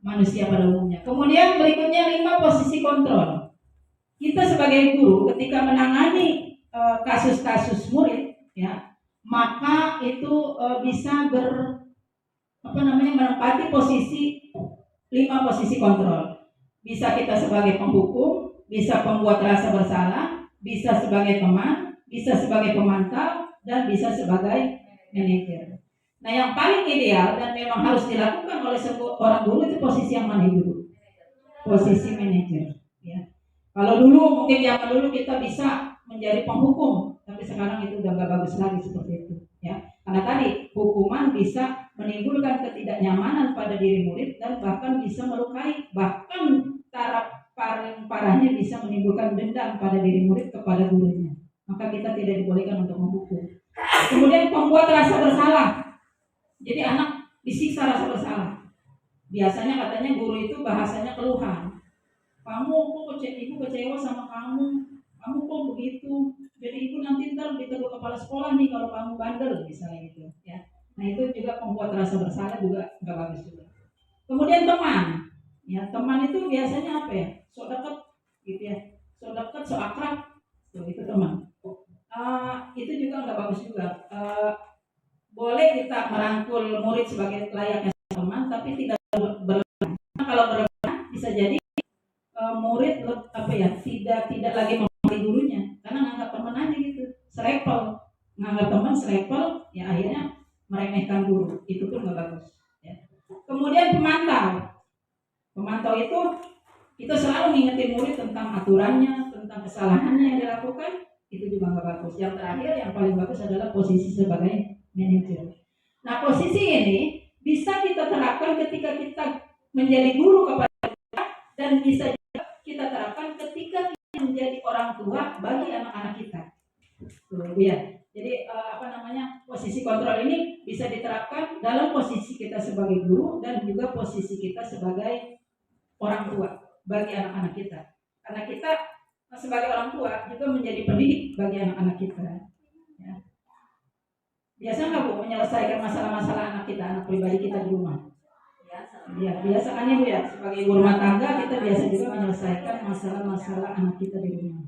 manusia pada umumnya. Kemudian berikutnya 5 posisi kontrol. Kita sebagai guru ketika menangani kasus-kasus murid, ya, maka itu bisa menempati posisi 5 posisi kontrol. Bisa kita sebagai penghukum, bisa pembuat rasa bersalah, bisa sebagai teman, bisa sebagai pemantau, dan bisa sebagai manajer. Nah yang paling ideal dan memang harus dilakukan oleh seorang guru itu posisi yang mana dulu? Posisi manajer. Ya. Kalau dulu mungkin zaman dulu kita bisa menjadi penghukum, tapi sekarang itu udah gak bagus lagi seperti itu. Ya. Karena tadi hukuman bisa menimbulkan ketidaknyamanan pada diri murid dan bahkan bisa melukai, bahkan taraf paling parahnya bisa menimbulkan dendam pada diri murid kepada gurunya. Maka kita tidak dibolehkan untuk menghukum. Kemudian pembuat rasa bersalah. Jadi anak disiksa rasa bersalah. Biasanya katanya guru itu bahasanya keluhan. Kamu kok ibu kecewa sama kamu kok begitu. Jadi ibu nanti ntar ditegur kepala sekolah nih kalau kamu bandel misalnya gitu. Ya. Nah itu juga pembuat rasa bersalah juga nggak bagus juga. Kemudian teman, ya teman itu biasanya apa ya? Sok dekat, gitu ya. Sok dekat, sok akrab, tuh itu teman. Itu juga nggak bagus juga. Boleh kita merangkul murid sebagai layaknya teman, tapi tidak berlebihan. Nah, kalau berlebihan bisa jadi murid tidak lagi menghormati gurunya, karena nganggap teman aja gitu, serepel, nganggap teman serepel, ya akhirnya meremehkan guru. Itu pun nggak bagus. Ya. Kemudian pemantau itu kita selalu ngingetin murid tentang aturannya, tentang kesalahannya yang dilakukan. Itu juga nggak bagus. Yang terakhir yang paling bagus adalah posisi sebagai manajer. Nah posisi ini bisa kita terapkan ketika kita menjadi guru kepada kita, dan bisa kita terapkan ketika kita menjadi orang tua bagi anak-anak kita. Ya. Jadi posisi kontrol ini bisa diterapkan dalam posisi kita sebagai guru dan juga posisi kita sebagai orang tua bagi anak-anak kita. Karena kita sebagai orang tua juga menjadi pendidik bagi anak-anak kita. Ya. Biasa nggak Bu menyelesaikan masalah-masalah anak kita, anak pribadi kita di rumah? Ya, biasa kan ya Bu ya. Sebagai ibu rumah tangga kita biasa juga menyelesaikan masalah-masalah anak kita di rumah.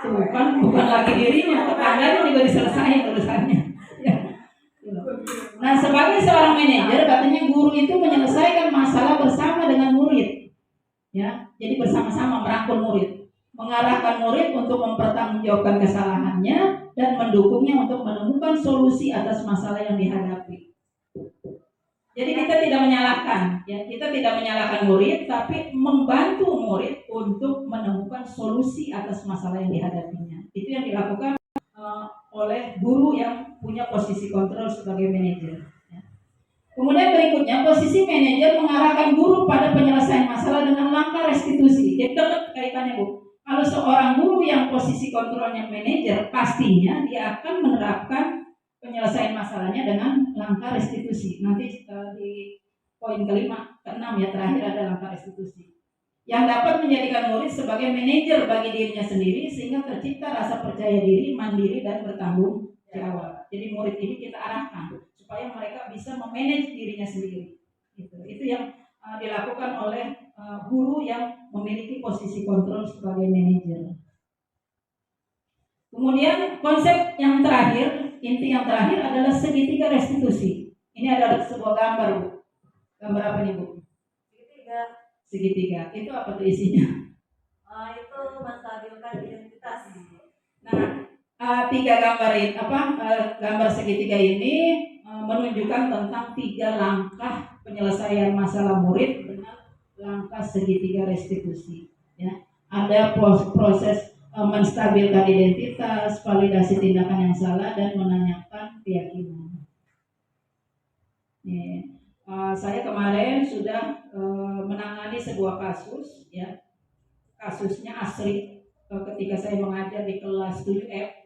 Tuh kan bukan lagi dirinya, tetangganya juga diselesaikan urusannya. Ya. Nah sebagai seorang manajer katanya guru itu menyelesaikan masalah bersama dengan murid. Ya, jadi bersama-sama merangkul murid, mengarahkan murid untuk mempertanggungjawabkan kesalahannya dan mendukungnya untuk menemukan solusi atas masalah yang dihadapi. Jadi kita tidak menyalahkan, ya kita tidak menyalahkan murid, tapi membantu murid untuk menemukan solusi atas masalah yang dihadapinya. Itu yang dilakukan oleh guru yang punya posisi kontrol sebagai manajer. Kemudian berikutnya, posisi manajer mengarahkan guru pada penyelesaian masalah dengan langkah restitusi. Jadi dekat kaitannya, Bu. Kalau seorang guru yang posisi kontrolnya manajer, pastinya dia akan menerapkan penyelesaian masalahnya dengan langkah restitusi. Nanti di poin keenam ya, terakhir ada langkah restitusi. Yang dapat menjadikan murid sebagai manajer bagi dirinya sendiri sehingga tercipta rasa percaya diri, mandiri, dan bertanggung jawab. Jadi murid ini kita arahkan supaya mereka bisa memanage dirinya sendiri. Itu yang dilakukan oleh guru yang memiliki posisi kontrol sebagai manajer. Kemudian konsep yang terakhir, inti yang terakhir adalah segitiga restitusi. Ini adalah sebuah gambar, Bu. Gambar apa nih, Bu? Segitiga. Itu apa tuh isinya? Itu menstabilkan identitas. Nah, tiga gambar ini gambar segitiga ini menunjukkan tentang 3 langkah penyelesaian masalah murid dengan langkah segitiga restitusi. Ya, ada proses menstabilkan identitas, validasi tindakan yang salah, dan menanyakan keyakinan. Saya kemarin sudah menangani sebuah kasus, ya, kasusnya asli ketika saya mengajar di kelas 7F.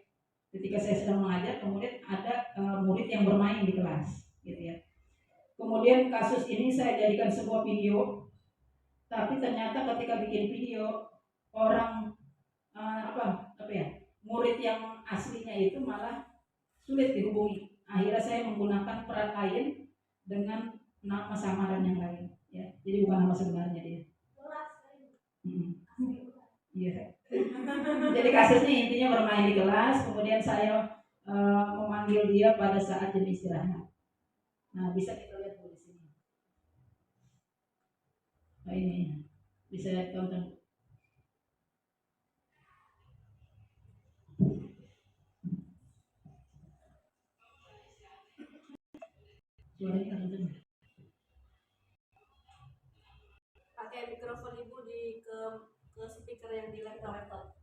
Ketika saya sedang mengajar, kemudian ada murid yang bermain di kelas, gitu ya. Kemudian kasus ini saya jadikan sebuah video, tapi ternyata ketika bikin video orang murid yang aslinya itu malah sulit dihubungi. Akhirnya saya menggunakan peran lain dengan nama samaran yang lain, ya. Jadi bukan nama sebenarnya dia. Iya. Jadi kasusnya intinya bermain di kelas, kemudian saya memanggil dia pada saat jam istirahat. Nah, bisa kita lihat di sini. Nah, ini bisa tonton. Suaranya kan Pakai mikrofon Ibu ke speaker yang di laptop.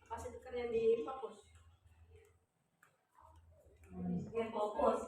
Kasih speaker yang di fokus. Yang fokus.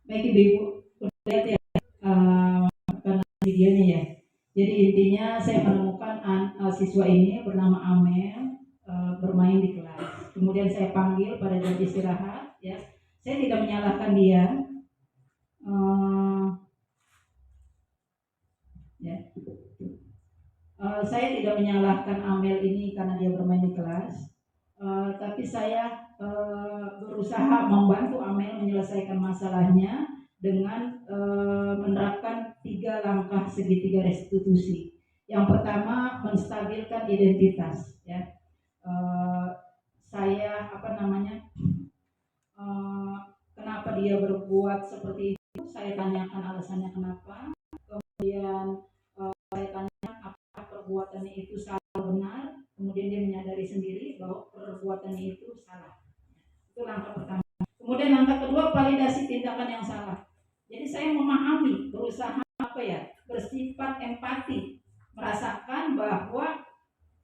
Baik Ibu, lihat ya videonya ya. Jadi intinya saya menemukan siswa ini bernama Amel bermain di kelas. Kemudian saya panggil pada jam istirahat, ya. Saya tidak menyalahkan dia, saya tidak menyalahkan Amel ini karena dia bermain di kelas, tapi saya berusaha membantu Amel menyelesaikan masalahnya dengan menerapkan 3 langkah segitiga restitusi. Yang pertama, menstabilkan identitas, ya. Saya kenapa dia berbuat seperti itu, saya tanyakan alasannya kenapa, kemudian saya tanya apakah perbuatannya itu salah benar, kemudian dia menyadari sendiri bahwa perbuatannya itu salah. Itu langkah pertama. Kemudian langkah kedua, validasi tindakan yang salah. Jadi saya memahami, berusaha bersifat empati, merasakan bahwa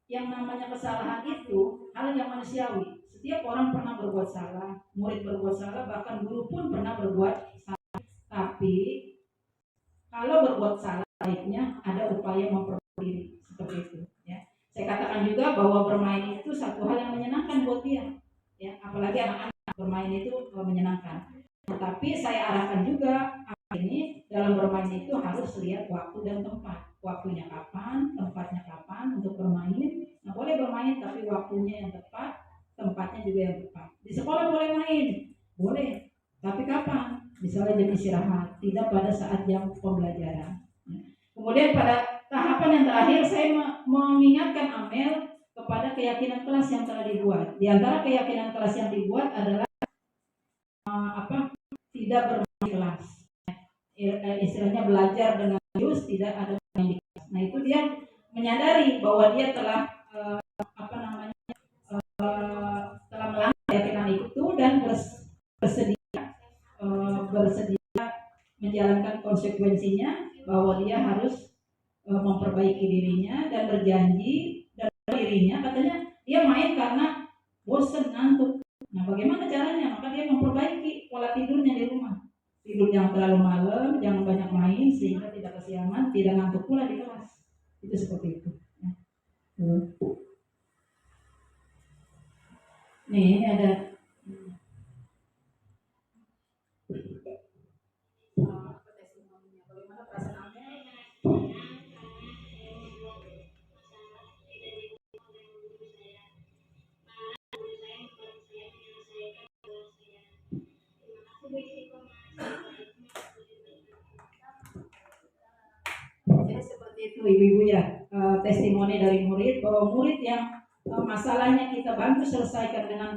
yang namanya kesalahan itu hal yang manusiawi. Setiap orang pernah berbuat salah, murid berbuat salah, bahkan guru pun pernah berbuat salah. Tapi kalau berbuat salah, baiknya ada upaya memperbaiki diri, seperti itu. Ya. Saya katakan juga bahwa bermain itu satu hal yang menyenangkan buat dia, ya. Apalagi anak-anak bermain itu menyenangkan. Tetapi saya arahkan juga ini dalam bermain itu harus lihat waktu dan tempat. Waktunya kapan, tempatnya kapan untuk bermain. Nah, boleh bermain tapi waktunya yang tepat, tempatnya juga yang tepat. Di sekolah boleh main, boleh. Tapi kapan? Misalnya jam istirahat, tidak pada saat jam pembelajaran. Kemudian pada tahapan yang terakhir saya mengingatkan Amel kepada keyakinan kelas yang telah dibuat. Di antara keyakinan kelas yang dibuat adalah tidak bermain di kelas. Istilahnya belajar dengan serius, tidak ada main di kelas. Nah, itu dia menyadari bahwa dia telah telah melanggar keyakinan itu dan bersedia menjalankan konsekuensinya, bahwa dia harus memperbaiki dirinya dan berjanji dan dirinya, katanya dia main karena bosan, ngantuk. Nah, bagaimana caranya? Maka dia memperbaiki pola tidurnya di rumah. Tidur jangan terlalu malam, jangan banyak main sehingga tidak kesiangan, tidak ngantuk pula di kelas. Itu seperti itu. Nih, ini ada bagaimana perasaan Amel. Jadi seperti itu ibu-ibu ya, testimoni dari murid bahwa murid yang masalahnya kita bantu selesaikan dengan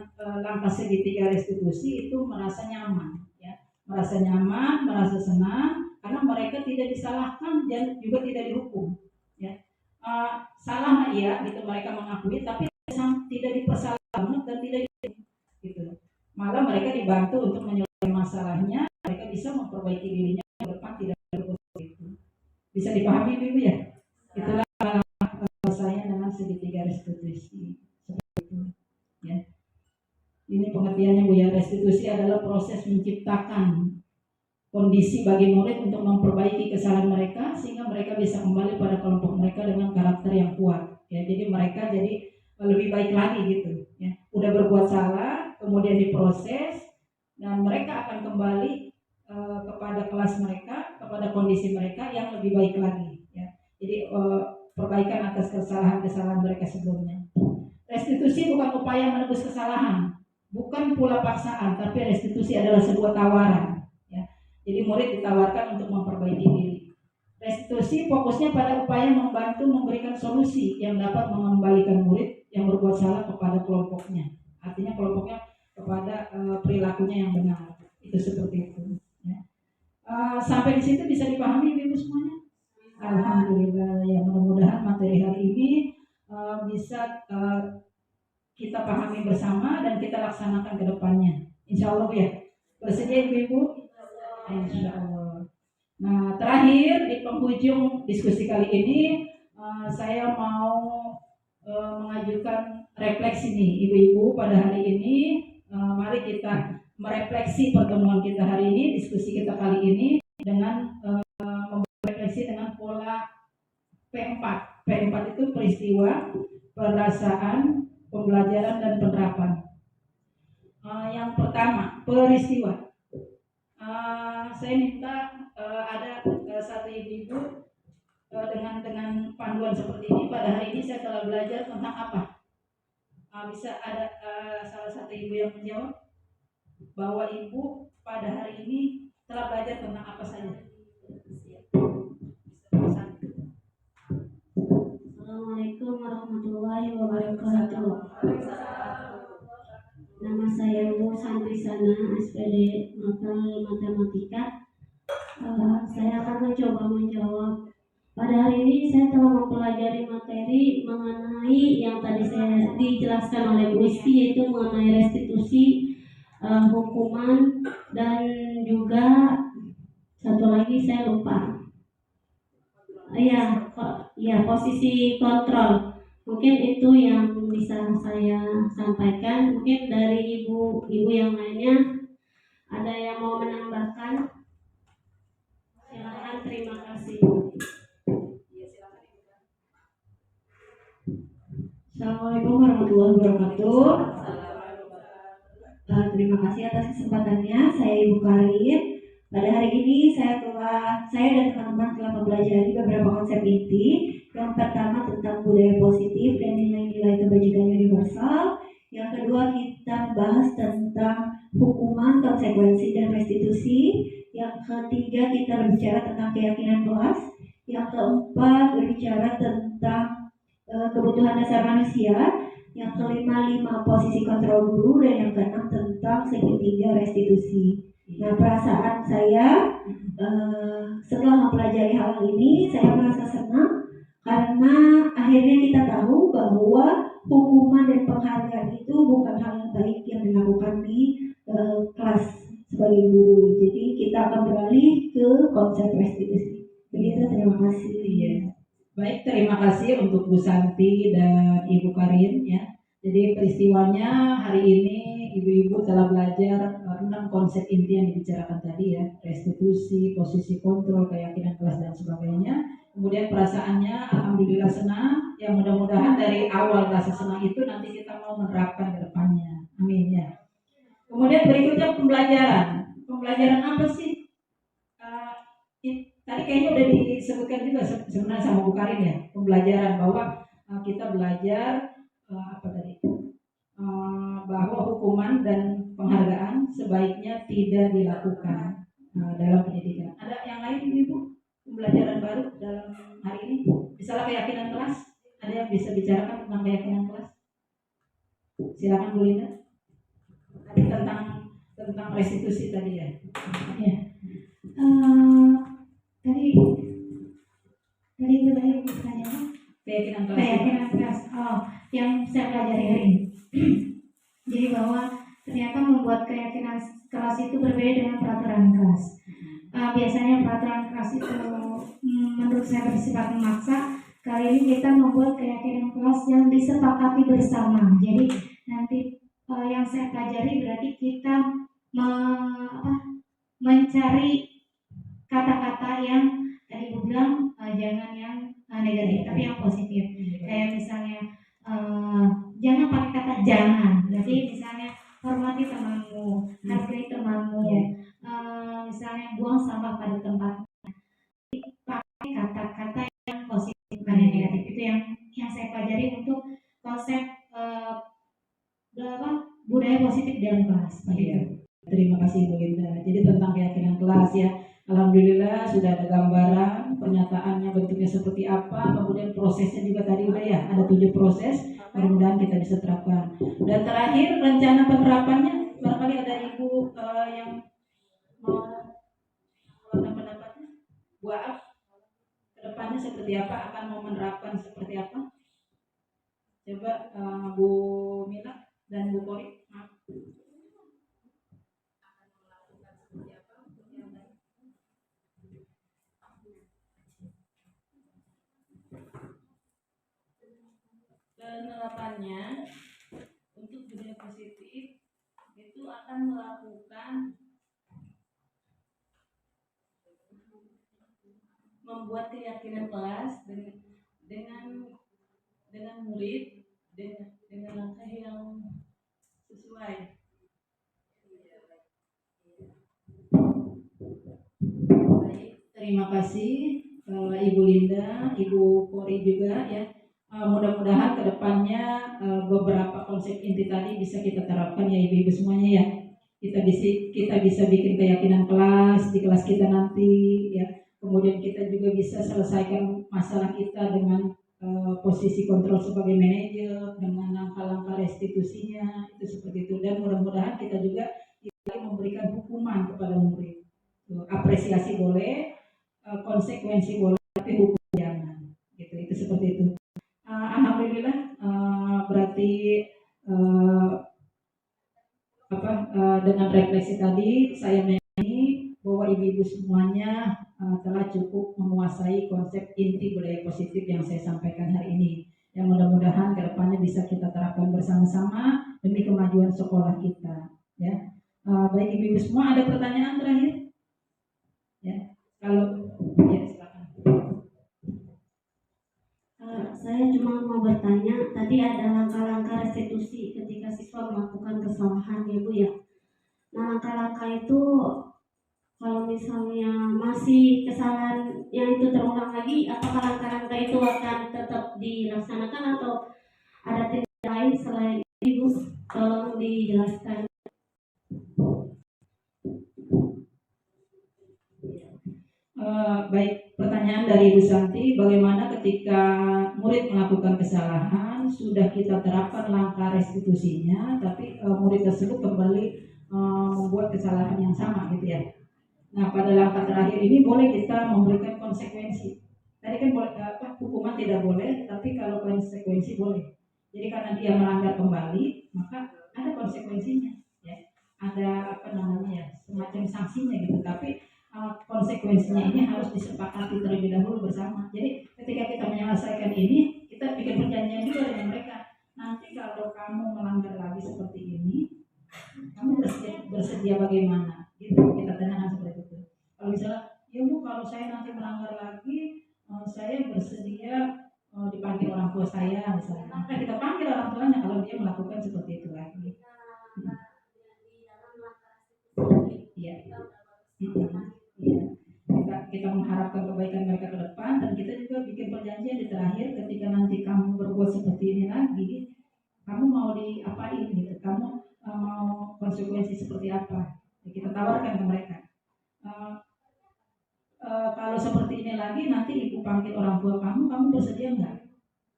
langkah segitiga restitusi itu merasa nyaman, ya, merasa nyaman, merasa senang karena mereka tidak disalahkan dan juga tidak dihukum, ya. Salah iya, gitu mereka mengakui, tapi tidak dipersalahkan dan tidak gitu. Malah mereka dibantu untuk menyelesaikan masalahnya, mereka bisa memperbaiki dirinya ke depan, tidak berbuat itu. Bisa dipahami ibu ya? Itulah saya dengan segitiga restitusi seperti itu, ya. Ini pengertiannya Bu ya, restitusi adalah proses menciptakan kondisi bagi murid untuk memperbaiki kesalahan mereka sehingga mereka bisa kembali pada kelompok mereka dengan karakter yang kuat, ya. Jadi mereka jadi lebih baik lagi gitu, ya. Udah berbuat salah, kemudian diproses dan mereka akan kembali kepada kelas mereka, kepada kondisi mereka yang lebih baik lagi, ya. Jadi perbaikan atas kesalahan-kesalahan mereka sebelumnya. Restitusi bukan upaya menebus kesalahan, bukan pula paksaan, tapi restitusi adalah sebuah tawaran, ya. Jadi murid ditawarkan untuk memperbaiki diri. Restitusi fokusnya pada upaya membantu memberikan solusi yang dapat mengembalikan murid yang berbuat salah kepada kelompoknya. Artinya kelompoknya kepada perilakunya yang benar. Itu seperti itu. Ya. Sampai di situ bisa dipahami ibu semuanya? Alhamdulillah, ya, mudah-mudahan materi hari ini bisa kita pahami bersama dan kita laksanakan ke depannya. Insya Allah ya. Bersedia ibu-ibu? Insya Allah. Nah, terakhir di penghujung diskusi kali ini saya mau mengajukan refleksi nih ibu-ibu pada hari ini. Mari kita merefleksi pertemuan kita hari ini, diskusi kita kali ini dengan merefleksi dengan pola P4. P4 itu peristiwa, perasaan, pembelajaran, dan penerapan. Yang pertama, peristiwa. Saya minta ada satu ibu-ibu dengan panduan seperti ini. Pada hari ini saya telah belajar tentang apa? Bisa ada salah satu ibu yang menjawab bahwa ibu pada hari ini telah belajar tentang apa saja? Assalamualaikum warahmatullahi wabarakatuh. Nama saya Bu Santrisana, SPD Matematika. Saya akan mencoba menjawab. Pada hari ini saya telah mempelajari materi mengenai yang tadi saya dijelaskan oleh Bu Isti, yaitu mengenai restitusi, hukuman, dan juga satu lagi saya lupa. Ya, posisi kontrol. Mungkin itu yang bisa saya sampaikan. Mungkin dari ibu yang lainnya ada yang mau menambahkan? Silakan, terima kasih. Assalamualaikum warahmatullahi wabarakatuh. Terima kasih atas kesempatannya. Saya Ibu Karin. Pada hari ini saya dan teman-teman telah mempelajari beberapa konsep inti. Yang pertama tentang budaya positif dan nilai-nilai kebajikan universal. Yang kedua kita bahas tentang hukuman, konsekuensi, dan restitusi. Yang ketiga kita berbicara tentang keyakinan kelas. Yang keempat berbicara tentang kebutuhan dasar manusia. Yang kelima 5 posisi kontrol guru, dan yang keenam tentang segitiga restitusi. Nah, perasaan saya setelah mempelajari hal ini, saya merasa senang karena akhirnya kita tahu bahwa hukuman dan penghargaan itu bukan hal yang baik yang dilakukan di kelas sebagai guru. Jadi kita akan beralih ke konsep restitusi. Begitu, terima kasih. Iya. Baik, terima kasih untuk Bu Santi dan Ibu Karin ya. Jadi peristiwanya hari ini ibu-ibu telah belajar 6 konsep inti yang dibicarakan tadi ya, restitusi, posisi kontrol, keyakinan kelas dan sebagainya. Kemudian perasaannya alhamdulillah senang, yang mudah-mudahan dari awal rasa senang itu nanti kita mau menerapkan ke depannya. Amin ya. Kemudian berikutnya pembelajaran. Pembelajaran apa sih? Tadi kayaknya udah disebutkan juga sebenarnya sama Bu Karin ya, pembelajaran bahwa kita belajar bahwa hukuman dan penghargaan sebaiknya tidak dilakukan dalam pendidikan. Ada yang lain Ibu? Pembelajaran baru dalam hari ini? Misalnya keyakinan kelas, ada yang bisa bicarakan tentang keyakinan kelas? Silakan Bu Linda. Tadi tentang restitusi tadi ya. Ya. Tadi bertanya apa? Keyakinan kelas. Keyakinan kelas. Yang saya pelajari hari ini. Jadi bahwa ternyata membuat keyakinan kelas itu berbeda dengan peraturan kelas. Biasanya peraturan kelas itu menurut saya bersifat memaksa. Kali ini kita membuat keyakinan kelas yang disepakati bersama. Jadi nanti yang saya pelajari berarti kita mencari kata-kata yang tadi Bu bilang jangan yang negatif, tapi yang positif. Kayak misalnya jangan pakai kata jangan. Jadi misalnya hormati temanmu, hargai temanmu. Misalnya buang sampah pada tempatnya. Pakai kata-kata yang positif, bukan yang negatif. Itu yang saya pelajari untuk konsep budaya positif dalam kelas. Terima kasih Bu Linda. Jadi tentang keyakinan kelas ya, alhamdulillah sudah ada gambaran pernyataannya bentuknya seperti apa, kemudian prosesnya juga tadi udah ya, ada 7 proses, mudah-mudahan kita bisa terapkan. Dan terakhir rencana penerapannya, barangkali ada Ibu yang mau mengeluarkan pendapatnya, Bu Aaf, kedepannya seperti apa, akan mau menerapkan seperti apa? Coba Bu Mila dan Bu Kori. Penerapannya untuk budaya positif itu akan melakukan membuat keyakinan kelas dengan murid dengan langkah yang sesuai. Baik, terima kasih Ibu Linda, Ibu Kori juga ya. mudah-mudahan kedepannya beberapa konsep inti tadi bisa kita terapkan ya ibu-ibu semuanya ya. Kita bisa bikin keyakinan kelas di kelas kita nanti ya. Kemudian kita juga bisa selesaikan masalah kita dengan posisi kontrol sebagai manajer dengan langkah-langkah restitusinya itu seperti itu, dan mudah-mudahan kita juga memberikan hukuman kepada murid. Apresiasi boleh, konsekuensi boleh, tapi hukum jangan. Itu seperti itu. Alhamdulillah, berarti dengan refleksi tadi saya meyakini bahwa ibu-ibu semuanya telah cukup menguasai konsep inti budaya positif yang saya sampaikan hari ini. Yang mudah-mudahan kedepannya bisa kita terapkan bersama-sama demi kemajuan sekolah kita. Ya, baik ibu-ibu semua, ada pertanyaan terakhir? Ya, kalau ya silakan. Saya cuma mau bertanya, tadi ada langkah-langkah restitusi ketika siswa melakukan kesalahan ya Bu ya. Nah langkah-langkah itu kalau misalnya masih kesalahan yang itu terulang lagi, apakah langkah-langkah itu akan tetap dilaksanakan atau ada tindak lain selain itu? Tolong dijelaskan. Baik, pertanyaan dari Ibu Santi, bagaimana ketika murid melakukan kesalahan sudah kita terapkan langkah restitusinya, tapi murid tersebut kembali membuat kesalahan yang sama gitu ya. Nah pada langkah terakhir ini boleh kita memberikan konsekuensi. Tadi kan hukuman tidak boleh, tapi kalau konsekuensi boleh. Jadi karena dia melanggar kembali, maka ada konsekuensinya, ya. Ada semacam sanksinya gitu. Tapi konsekuensinya ini harus disepakati terlebih dahulu bersama. Jadi ketika kita menyelesaikan ini, kita bikin perjanjian juga dengan mereka. Nanti kalau kamu melanggar lagi seperti ini, kamu bersedia bagaimana? Gitu kita tanyakan seperti itu. Kalau misalnya, ya Bu, kalau saya nanti melanggar lagi, saya bersedia dipanggil orang tua saya misalnya. Maka kita panggil orang tuanya kalau dia melakukan seperti itu lagi. Iya. Kita mengharapkan kebaikan mereka ke depan, dan kita juga bikin perjanjian di terakhir, ketika nanti kamu berbuat seperti ini lagi, kamu mau diapain gitu, kamu mau konsekuensi seperti apa, kita tawarkan ke mereka. Kalau seperti ini lagi, nanti ibu panggil orang tua kamu bersedia nggak?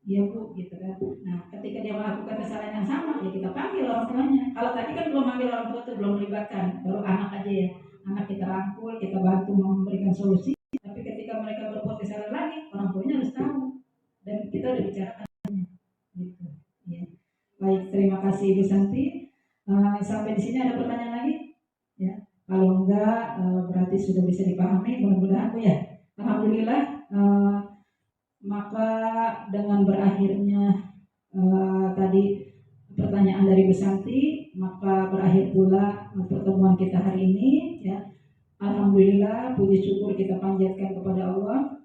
Iya Bu, gitu kan. Nah ketika dia melakukan kesalahan yang sama, ya kita panggil orang tuanya. Kalau tadi kan belum panggil orang tua tuh, belum melibatkan, baru anak aja ya. Anak kita rangkul, kita bantu memberikan solusi. Tapi ketika mereka berbuat kesalahan lagi, orang tuanya harus tahu. Dan kita udah bicarakannya. Gitu. Ya. Baik, terima kasih Ibu Santi. Sampai di sini ada pertanyaan lagi? Ya. Kalau enggak, berarti sudah bisa dipahami. Mudah-mudahan Bu ya. Alhamdulillah. Maka dengan berakhirnya tadi pertanyaan dari Bu Santi, maka berakhir pula pertemuan kita hari ini ya. Alhamdulillah, puji syukur kita panjatkan kepada Allah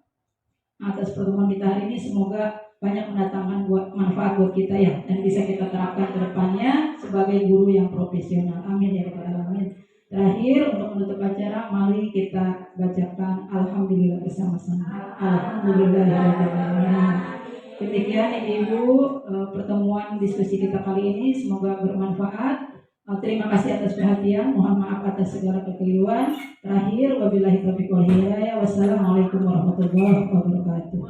atas pertemuan kita hari ini. Semoga banyak mendatangkan manfaat buat kita ya, dan bisa kita terapkan ke depannya sebagai guru yang profesional. Amin ya rabbal alamin. Terakhir, untuk menutup acara, mari kita bacakan Alhamdulillah bersama-sama. Alhamdulillah. Demikian Ibu, pertemuan diskusi kita kali ini semoga bermanfaat. Terima kasih atas perhatian, mohon maaf atas segala kekeliruan. Terakhir, wabillahi taufiq wal hidayah. Wassalamualaikum warahmatullahi wabarakatuh.